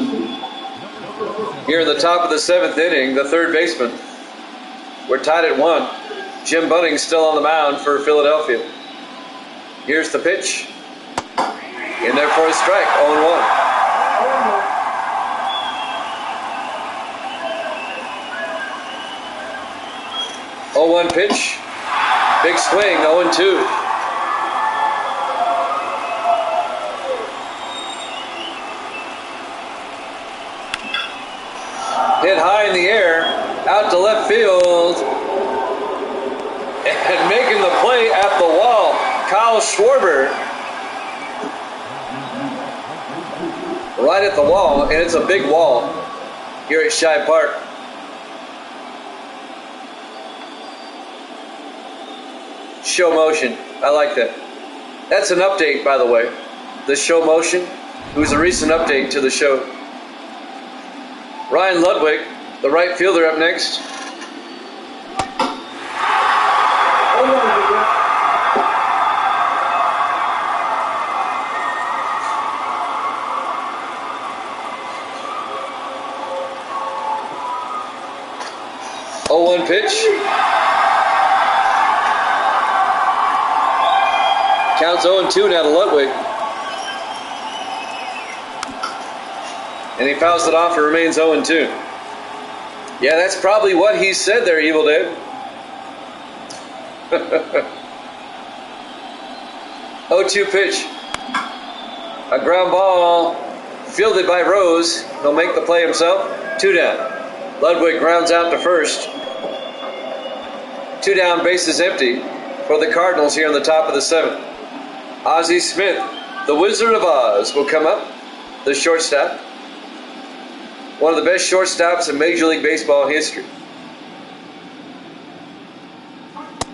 Here in the top of the 7th inning, the third baseman. We're tied at 1. Jim Bunning's still on the mound for Philadelphia. Here's the pitch. In there for a strike, 0-1. 0-1 pitch. Big swing, 0-2. Hit high in the air, out to left field. And making the play at the wall, Kyle Schwarber. Right at the wall, and it's a big wall here at Shibe Park. Show motion. I like that. That's an update, by the way. The show motion. It was a recent update to the show. Ryan Ludwig, the right fielder, up next. Oh, 1 pitch. Counts 0-2 now to Ludwig. And he fouls it off and remains 0-2. Yeah, that's probably what he said there, Evil Dave. 0-2 pitch. A ground ball fielded by Rose. He'll make the play himself. 2 down. Ludwig grounds out to first. 2 down, bases empty for the Cardinals here in the top of the 7th. Ozzie Smith, the Wizard of Oz, will come up, the shortstop. One of the best shortstops in Major League Baseball history.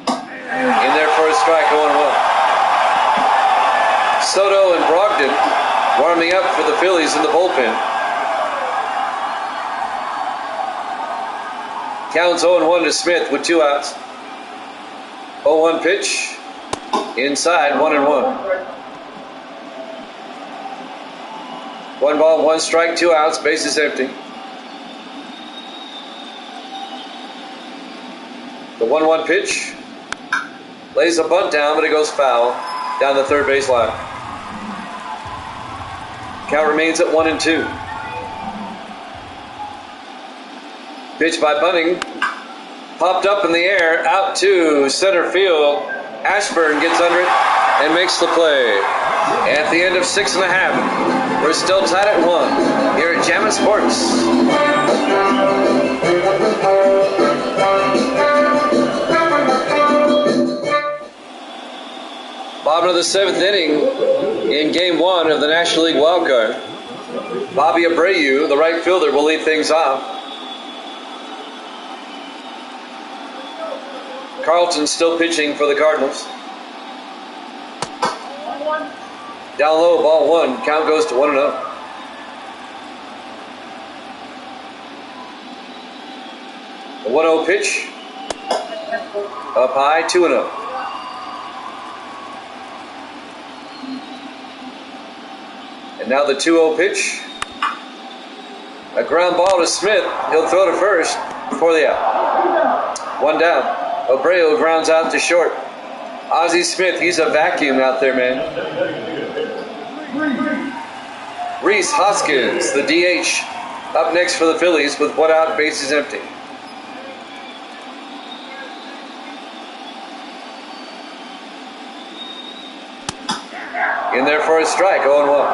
In there for a strike, 0-1. Soto and Brogdon warming up for the Phillies in the bullpen. Counts 0-1 to Smith with 2 outs. 0-1 pitch. Inside, 1-1. 1 ball, 1 strike, 2 outs, bases empty. The 1-1 pitch. Lays a bunt down, but it goes foul down the third base line. Count remains at 1-2. Pitch by Bunning. Popped up in the air, out to center field. Ashburn gets under it and makes the play. At the end of 6.5, we're still tied at 1 here at Jammin' Sports. Bottom of the 7th inning in Game 1 of the National League Wildcard. Bobby Abreu, the right fielder, will lead things off. Carlton still pitching for the Cardinals. Down low, ball 1. Count goes to 1-0. The 1-0 pitch. Up high, 2-0. And now the 2-0 pitch. A ground ball to Smith. He'll throw to first before the out. 1 down. Abreu grounds out to short. Ozzie Smith, he's a vacuum out there, man. Rhys Hoskins, the DH, up next for the Phillies with 1 out, bases empty. In there for a strike, 0-1.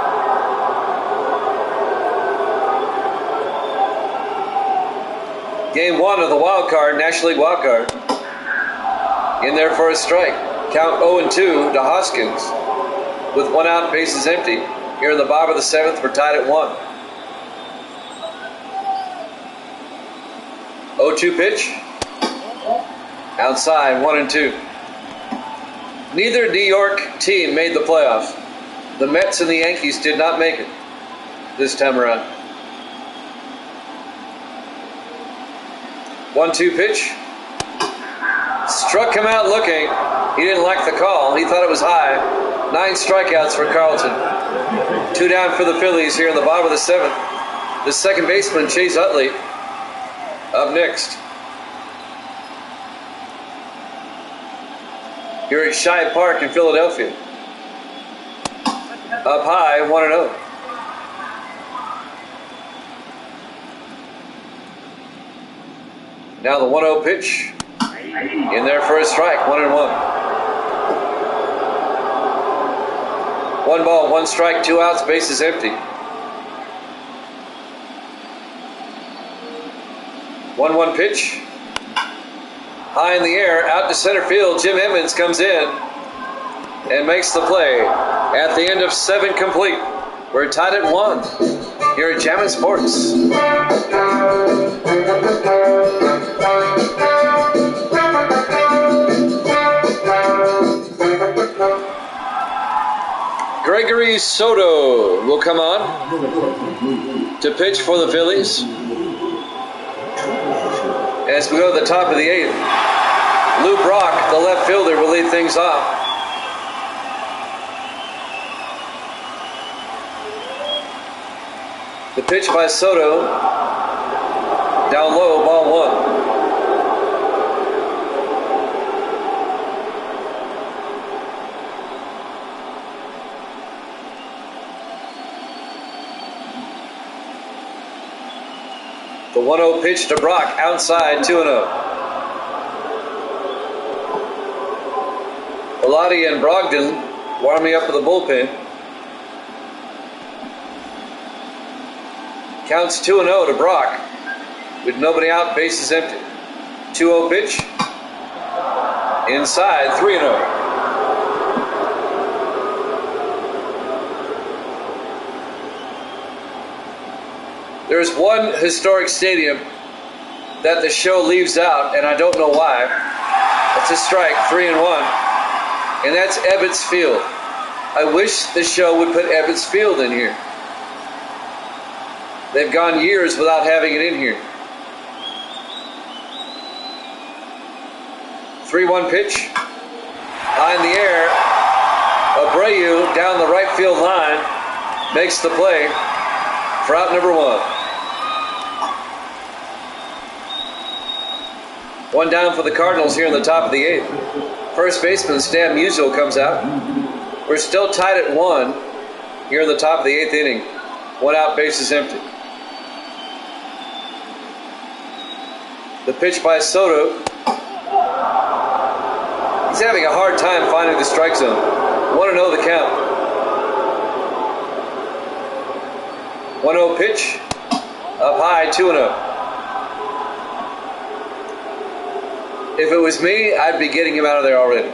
Game 1 of the wild card, National League wild card. In there for a strike. Count 0-2 to Hoskins. With 1 out, bases empty. Here in the bottom of the 7th, we're tied at 1. 0-2 pitch. Outside, 1-2. Neither New York team made the playoffs. The Mets and the Yankees did not make it this time around. 1-2 pitch. Struck him out looking. He didn't like the call. He thought it was high. 9 strikeouts for Carlton. 2 down for the Phillies here in the bottom of the 7th. The second baseman, Chase Utley, up next. Here at Shibe Park in Philadelphia. Up high, 1-0. Now the 1-0 pitch. In there for a strike, 1-1. 1 ball, 1 strike, 2 outs, bases empty. 1-1 pitch. High in the air, out to center field. Jim Edmonds comes in and makes the play. At the end of 7 complete, we're tied at 1 here at Jammin' Sports. Luis Soto will come on to pitch for the Phillies. As we go to the top of the 8th, Lou Brock, the left fielder, will lead things off. The pitch by Soto, down low, ball 1. The 1-0 pitch to Brock, outside, 2-0. Bellotti and Brogdon warming up for the bullpen. Counts 2-0 to Brock with nobody out, bases empty. 2-0 pitch, inside, 3-0. There's one historic stadium that the show leaves out, and I don't know why. It's a strike, 3-1, and that's Ebbets Field. I wish the show would put Ebbets Field in here. They've gone years without having it in here. 3-1 pitch, high in the air. Abreu down the right field line makes the play for out number 1. One down for the Cardinals here in the top of the 8th. First baseman Stan Musial comes out. We're still tied at 1 here in the top of the 8th inning. 1 out, bases empty. The pitch by Soto. He's having a hard time finding the strike zone. 1-0 the count. 1-0 pitch. Up high, 2-0. If it was me, I'd be getting him out of there already.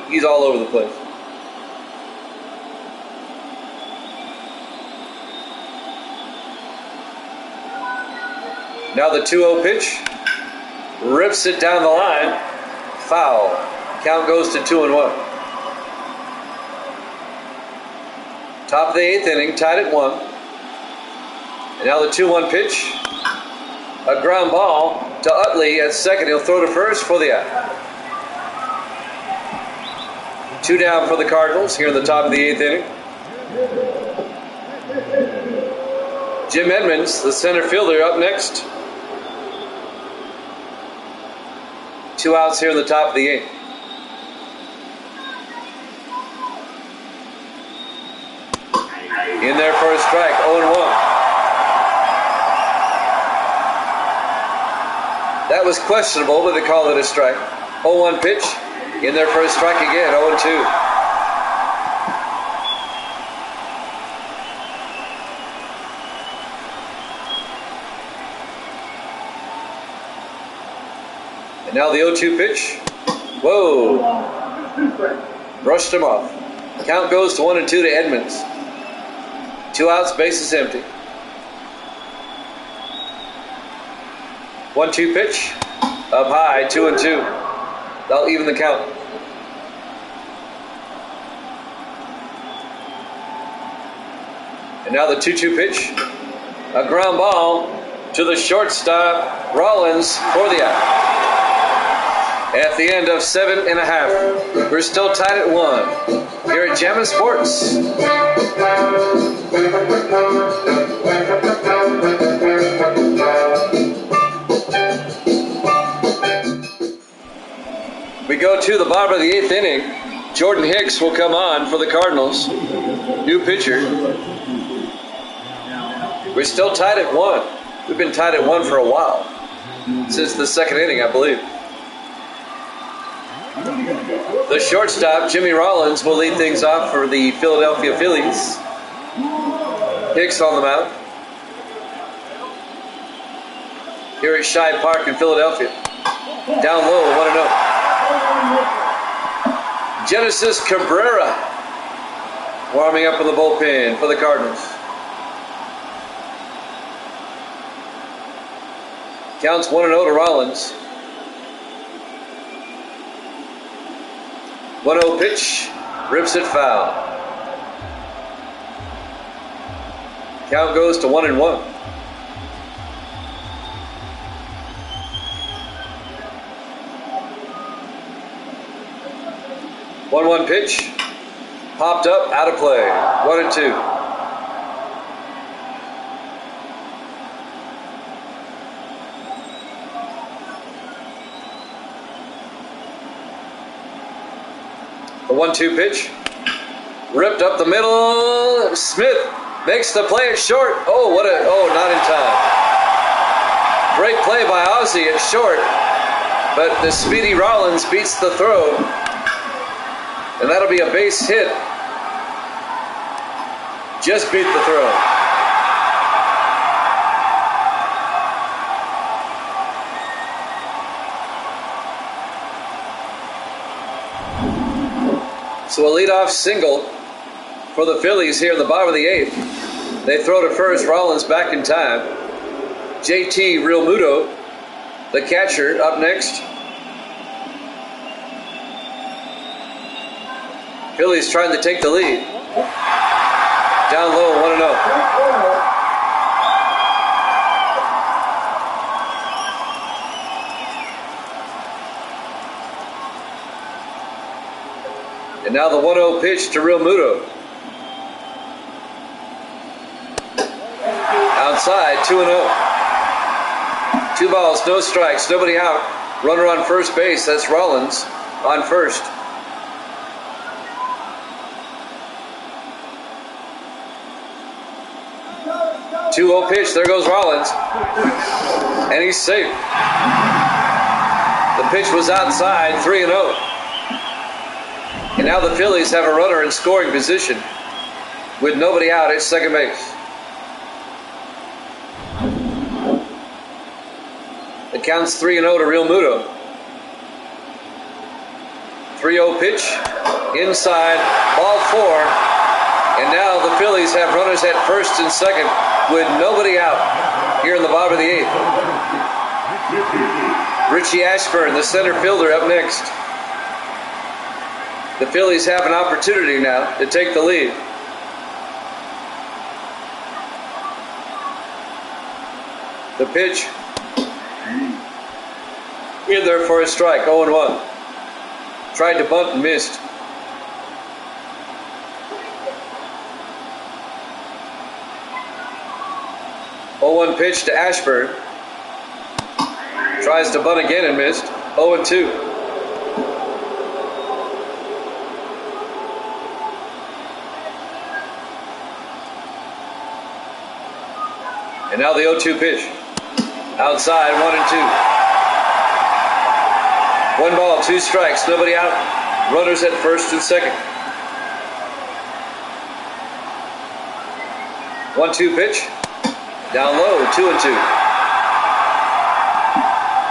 He's all over the place. Now the 2-0 pitch. Rips it down the line. Foul. Count goes to 2-1. Top of the 8th inning, tied at 1. And now the 2-1 pitch. A ground ball to Utley at second. He'll throw to first for the out. 2 down for the Cardinals here in the top of the 8th inning. Jim Edmonds, the center fielder, up next. 2 outs here in the top of the 8th. In there for a strike, 0-1. That was questionable, but they called it a strike. 0-1 pitch. In there for a strike again, 0-2. And now the 0-2 pitch. Whoa. Brushed him off. Count goes to 1-2 to Edmonds. 2 outs, bases empty. 1-2 pitch, up high, 2-2. That'll even the count. And now the 2-2 pitch, a ground ball to the shortstop, Rollins, for the out. At the end of 7.5, we're still tied at 1 here at Jammin' Sports. We go to the bottom of the 8th inning. Jordan Hicks will come on for the Cardinals. New pitcher. We're still tied at 1. We've been tied at 1 for a while. Since the 2nd inning, I believe. The shortstop, Jimmy Rollins, will lead things off for the Philadelphia Phillies. Hicks on the mound. Here at Shibe Park in Philadelphia. Down low, 1-0. Genesis Cabrera warming up in the bullpen for the Cardinals. Counts 1-0 to Rollins. 1-0 pitch, rips it foul. Count goes to 1-1. 1-1 pitch. Popped up, out of play. 1-2. The 1-2 pitch. Ripped up the middle. Smith makes the play at short. Not in time. Great play by Ozzie at short, but the speedy Rollins beats the throw, and that'll be a base hit. Just beat the throw. So a leadoff single for the Phillies here in the bottom of the 8th. They throw to first. Rollins back in time. JT Realmuto, the catcher, up next. Phillies trying to take the lead. Down low, 1-0. And now the 1-0 pitch to Realmuto. Outside, 2-0. 2 balls, no strikes, nobody out. Runner on first base, that's Rollins on first. Two-0 pitch, there goes Rollins. And he's safe. The pitch was outside, 3-0. And now the Phillies have a runner in scoring position with nobody out at second base. It counts 3-0 to Realmuto. 3-0 pitch, inside, ball 4. And now the Phillies have runners at first and second with nobody out here in the bottom of the 8th. Richie Ashburn, the center fielder, up next. The Phillies have an opportunity now to take the lead. The pitch. In there for a strike, 0-1. Tried to bunt and missed. Oh, 1 pitch to Ashburn. Tries to bunt again and missed. 0-2. And now the 0-2 pitch. Outside, 1-2. 1 ball, 2 strikes, nobody out. Runners at first and second. 1-2 pitch. Down low, 2-2.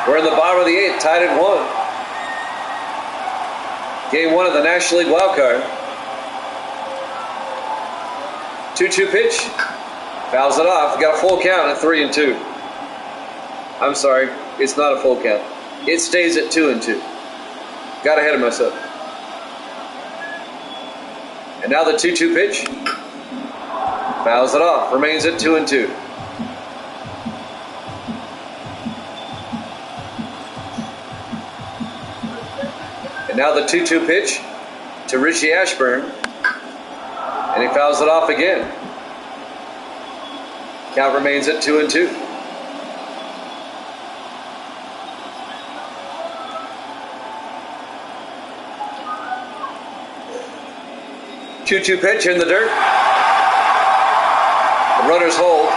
We're in the bottom of the 8th, tied at 1. Game 1 of the National League Wildcard. 2-2 pitch. Fouls it off. Got a full count at 3-2. I'm sorry, it's not a full count. It stays at 2-2. Got ahead of myself. And now the 2-2 pitch. Fouls it off. Remains at 2-2. And now the 2-2 pitch to Richie Ashburn. And he fouls it off again. Count remains at 2-2. Two-two pitch in the dirt. The runners hold.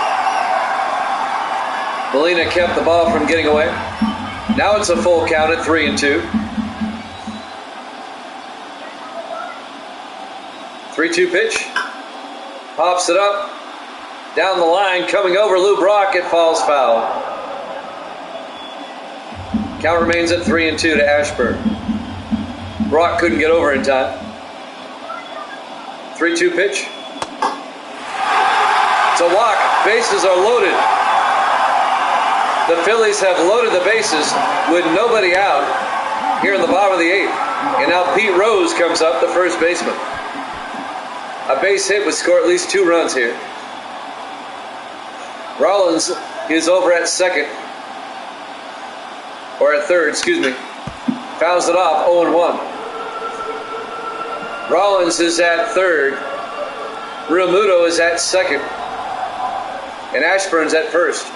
Molina kept the ball from getting away. Now it's a full count at 3-2. 3-2 pitch. Pops it up. Down the line, coming over Lou Brock. It falls foul. Count remains at 3-2 to Ashburn. Brock couldn't get over in time. 3-2 pitch. It's a walk. Bases are loaded. The Phillies have loaded the bases with nobody out here in the bottom of the 8th. And now Pete Rose comes up, the first baseman. A base hit would score at least 2 runs here. Rollins is over at second. Or at third, excuse me. Fouls it off, 0-1. Rollins is at third. Realmuto is at second. And Ashburn's at first.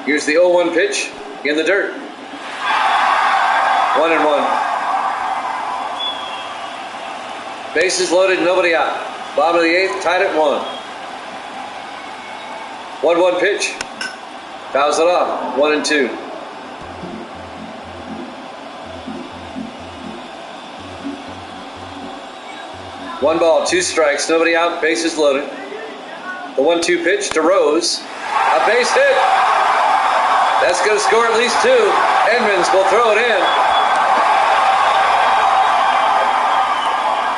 Here's the 0-1 pitch in the dirt. 1-1. Bases loaded, nobody out. Bottom of the eighth, tied at 1. 1-1 pitch. Fouls it off, 1-2. One ball, 2 strikes, nobody out, bases loaded. The 1-2 pitch to Rose. A base hit. That's going to score at least 2. Edmonds will throw it in.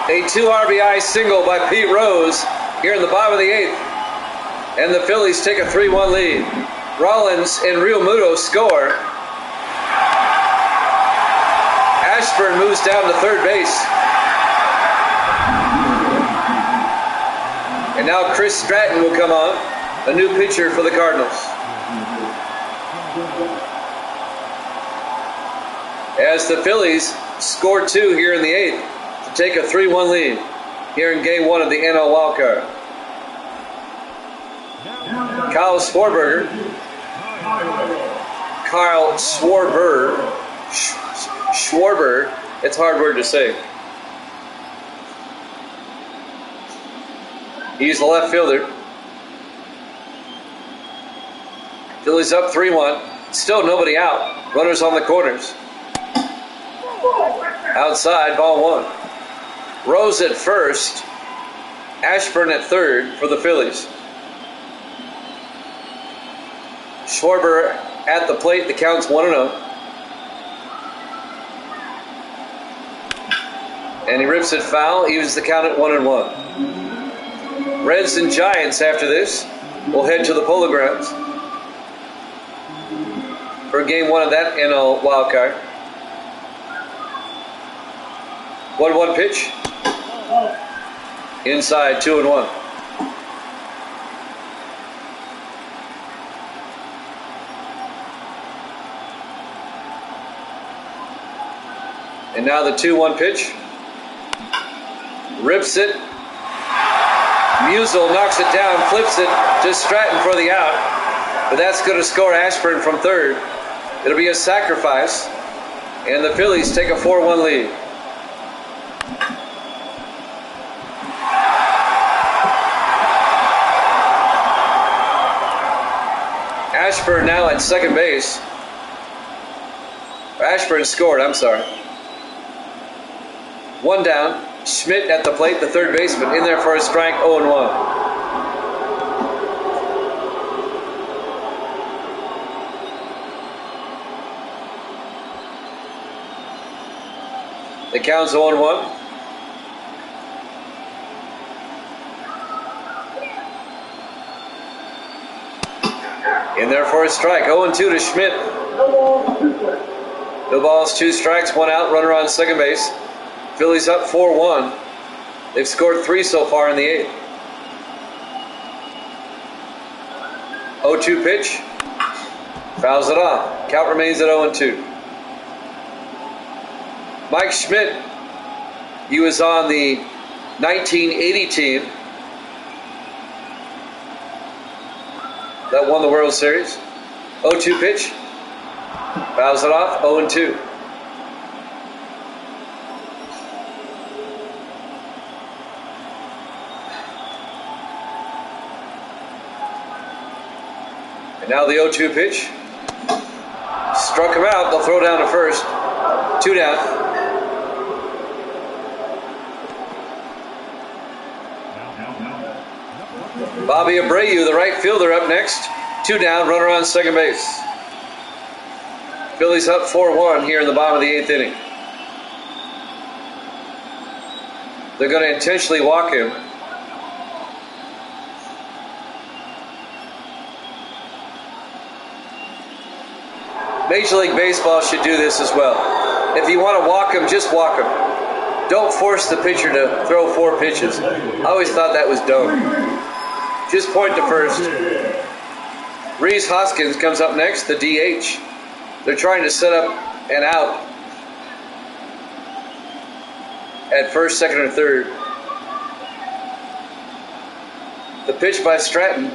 A 2 RBI single by Pete Rose here in the bottom of the 8th. And the Phillies take a 3-1 lead. Rollins and Realmuto score. Ashburn moves down to third base. And now Chris Stratton will come on, a new pitcher for the Cardinals. As the Phillies score 2 here in the 8th to take a 3-1 lead here in Game 1 of the NL Wildcard. Kyle Schwarber, it's a hard word to say. He's the left fielder. Phillies up 3-1. Still nobody out. Runners on the corners. Outside, ball 1. Rose at first. Ashburn at third for the Phillies. Schwarber at the plate. The count's 1-0. And he rips it foul. Evens the count at 1-1. Reds and Giants after this will head to the Polo Grounds for Game 1 of that NL Wildcard. 1-1 pitch. Inside, 2-1. And now the 2-1 pitch. Rips it. Musial knocks it down, flips it to Stratton for the out. But that's going to score Ashburn from third. It'll be a sacrifice. And the Phillies take a 4-1 lead. Ashburn now at second base. Ashburn scored, I'm sorry. 1 down. Schmidt at the plate, the third baseman, in there for a strike, 0-1. The count's 0-1. In there for a strike, 0-2 to Schmidt. No balls, 2 strikes, 1 out, runner on second base. Phillies up 4-1. They've scored 3 so far in the 8th. 0-2 pitch. Fouls it off. Count remains at 0-2. Mike Schmidt, he was on the 1980 team that won the World Series. 0-2 pitch. Fouls it off, 0-2. And now the 0-2 pitch. Struck him out. They'll throw down to first. 2 down. Bobby Abreu, the right fielder, up next. 2 down, runner on second base. Phillies up 4-1 here in the bottom of the 8th inning. They're going to intentionally walk him. Major League Baseball should do this as well. If you want to walk him, just walk him. Don't force the pitcher to throw 4 pitches. I always thought that was dumb. Just point to first. Reese Hoskins comes up next, the DH. They're trying to set up an out at first, second, or third. The pitch by Stratton.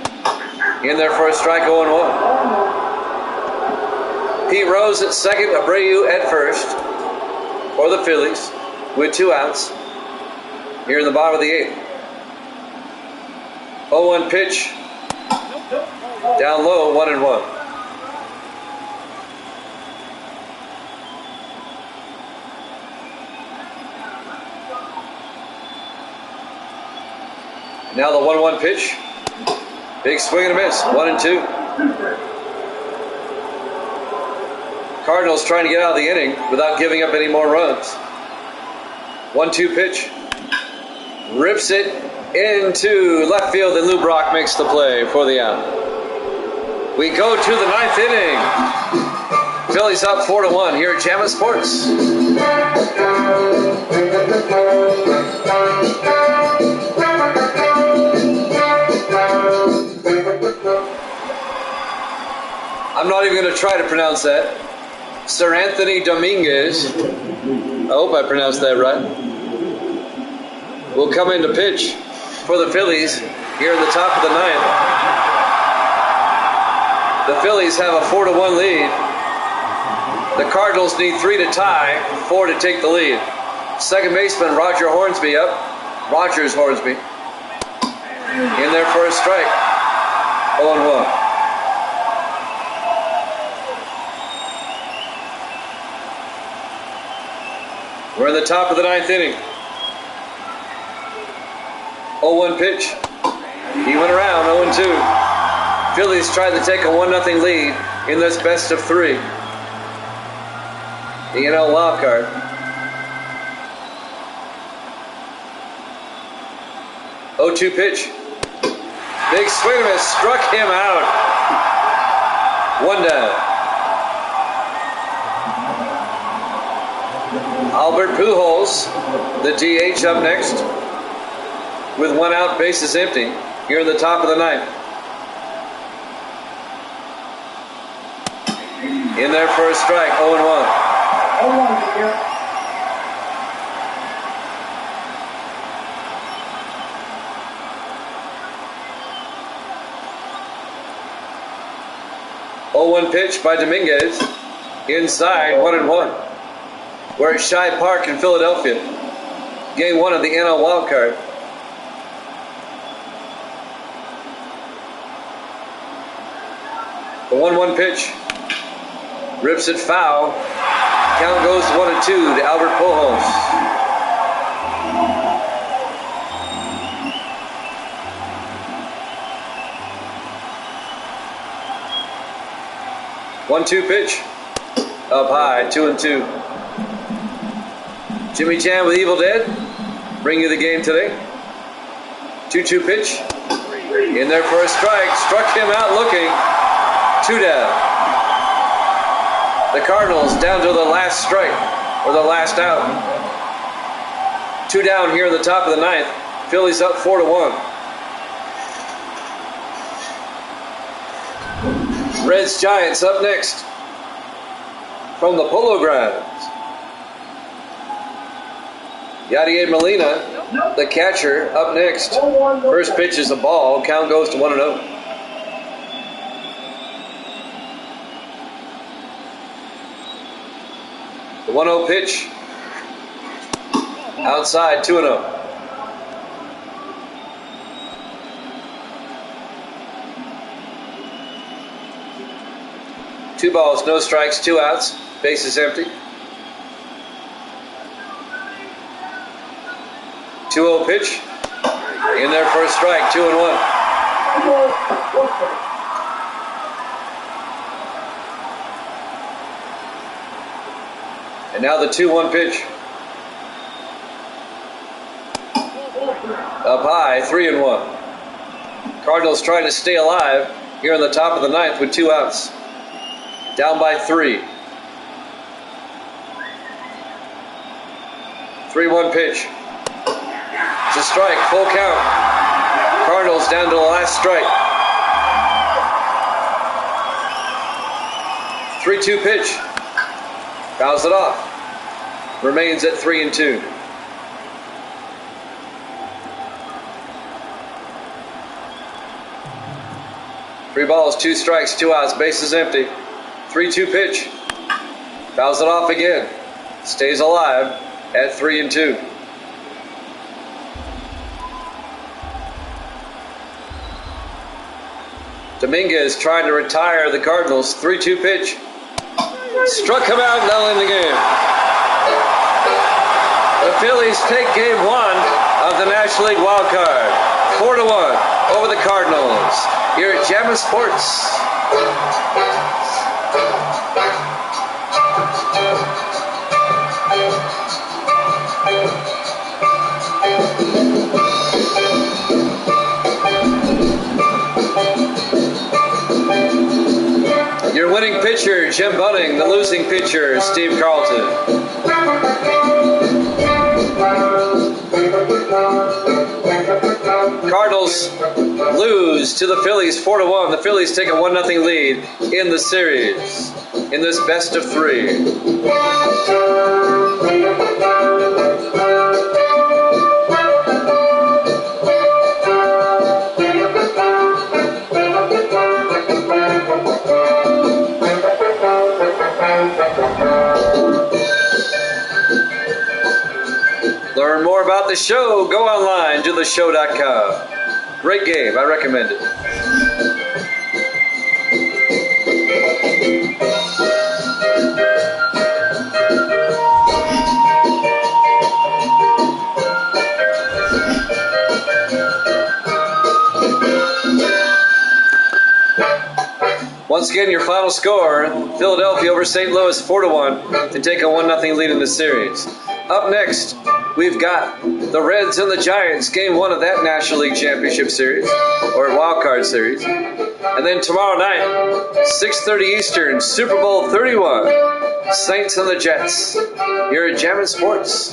In there for a strike, 0-1. Pete Rose at second, Abreu at first for the Phillies with 2 outs here in the bottom of the 8th. 0-1 pitch. Down low, 1-1. Now the 1-1 pitch. Big swing and a miss. 1-2. Cardinals trying to get out of the inning without giving up any more runs. 1-2 pitch. Rips it into left field, and Lou Brock makes the play for the out. We go to the 9th inning. Phillies up 4-1 here at Jammin' Sports. I'm not even going to try to pronounce that. Sir Anthony Dominguez, I hope I pronounced that right, will come in to pitch for the Phillies here in the top of the 9th. The Phillies have a 4-1 lead. The Cardinals need 3 to tie, 4 to take the lead. Second baseman Rogers Hornsby. In there for a strike. 0-1. We're in the top of the 9th inning. 0-1 pitch. He went around, 0-2. Phillies tried to take a 1-0 lead in this best of 3. The NL Wildcard. 0-2 pitch. Big swing and a miss. Struck him out. 1 down. Albert Pujols, the DH, up next with 1 out, bases empty here in the top of the 9th. In there for a strike, 0-1. 0-1 here. Pitch by Dominguez. Inside, 1-1. We're at Shibe Park in Philadelphia. Game 1 of the NL Wildcard. The 1-1 pitch. Rips it foul. Count goes 1-2 to Albert Pujols. One-two pitch. Up high, 2-2. Jimmy Chan with Evil Dead. Bring you the game today. 2-2 pitch. In there for a strike. Struck him out looking. 2 down. The Cardinals down to the last strike, or the last out. 2 down here in the top of the 9th. Phillies up 4-1. Reds Giants up next from the Polo Grounds. Yadier Molina, the catcher, up next. First pitch is a ball. Count goes to 1-0. The 1-0 pitch. Outside, 2-0. Two balls, no strikes, 2 outs. Bases empty. 2-0 pitch. In there for a strike, 2-1. And now the 2-1 pitch. Up high, 3-1. Cardinals trying to stay alive here in the top of the 9th with 2 outs. Down by 3. 3-1 pitch. It's a strike, full count. Cardinals down to the last strike. 3-2 pitch. Fouls it off. Remains at 3-2. Three balls, 2 strikes, 2 outs, bases empty. 3-2 pitch. Fouls it off again. Stays alive at 3-2. Dominguez trying to retire the Cardinals. 3-2 pitch. Struck him out, now in the game. The Phillies take game 1 of the National League Wildcard. 4-1 over the Cardinals. Here at Jammin' Sports. Your winning pitcher, Jim Bunning. The losing pitcher, Steve Carlton. Cardinals lose to the Phillies 4-1. The Phillies take a 1-0 lead in the series in this best of 3. Learn more about the show. Go online to theshow.com. Great game. I recommend it. Once again, your final score, Philadelphia over St. Louis 4-1 to take a 1-0 lead in the series. Up next, we've got the Reds and the Giants, game 1 of that National League Championship Series, or Wildcard Series. And then tomorrow night, 6:30 Eastern, Super Bowl 31, Saints and the Jets. Here at Jammin' Sports.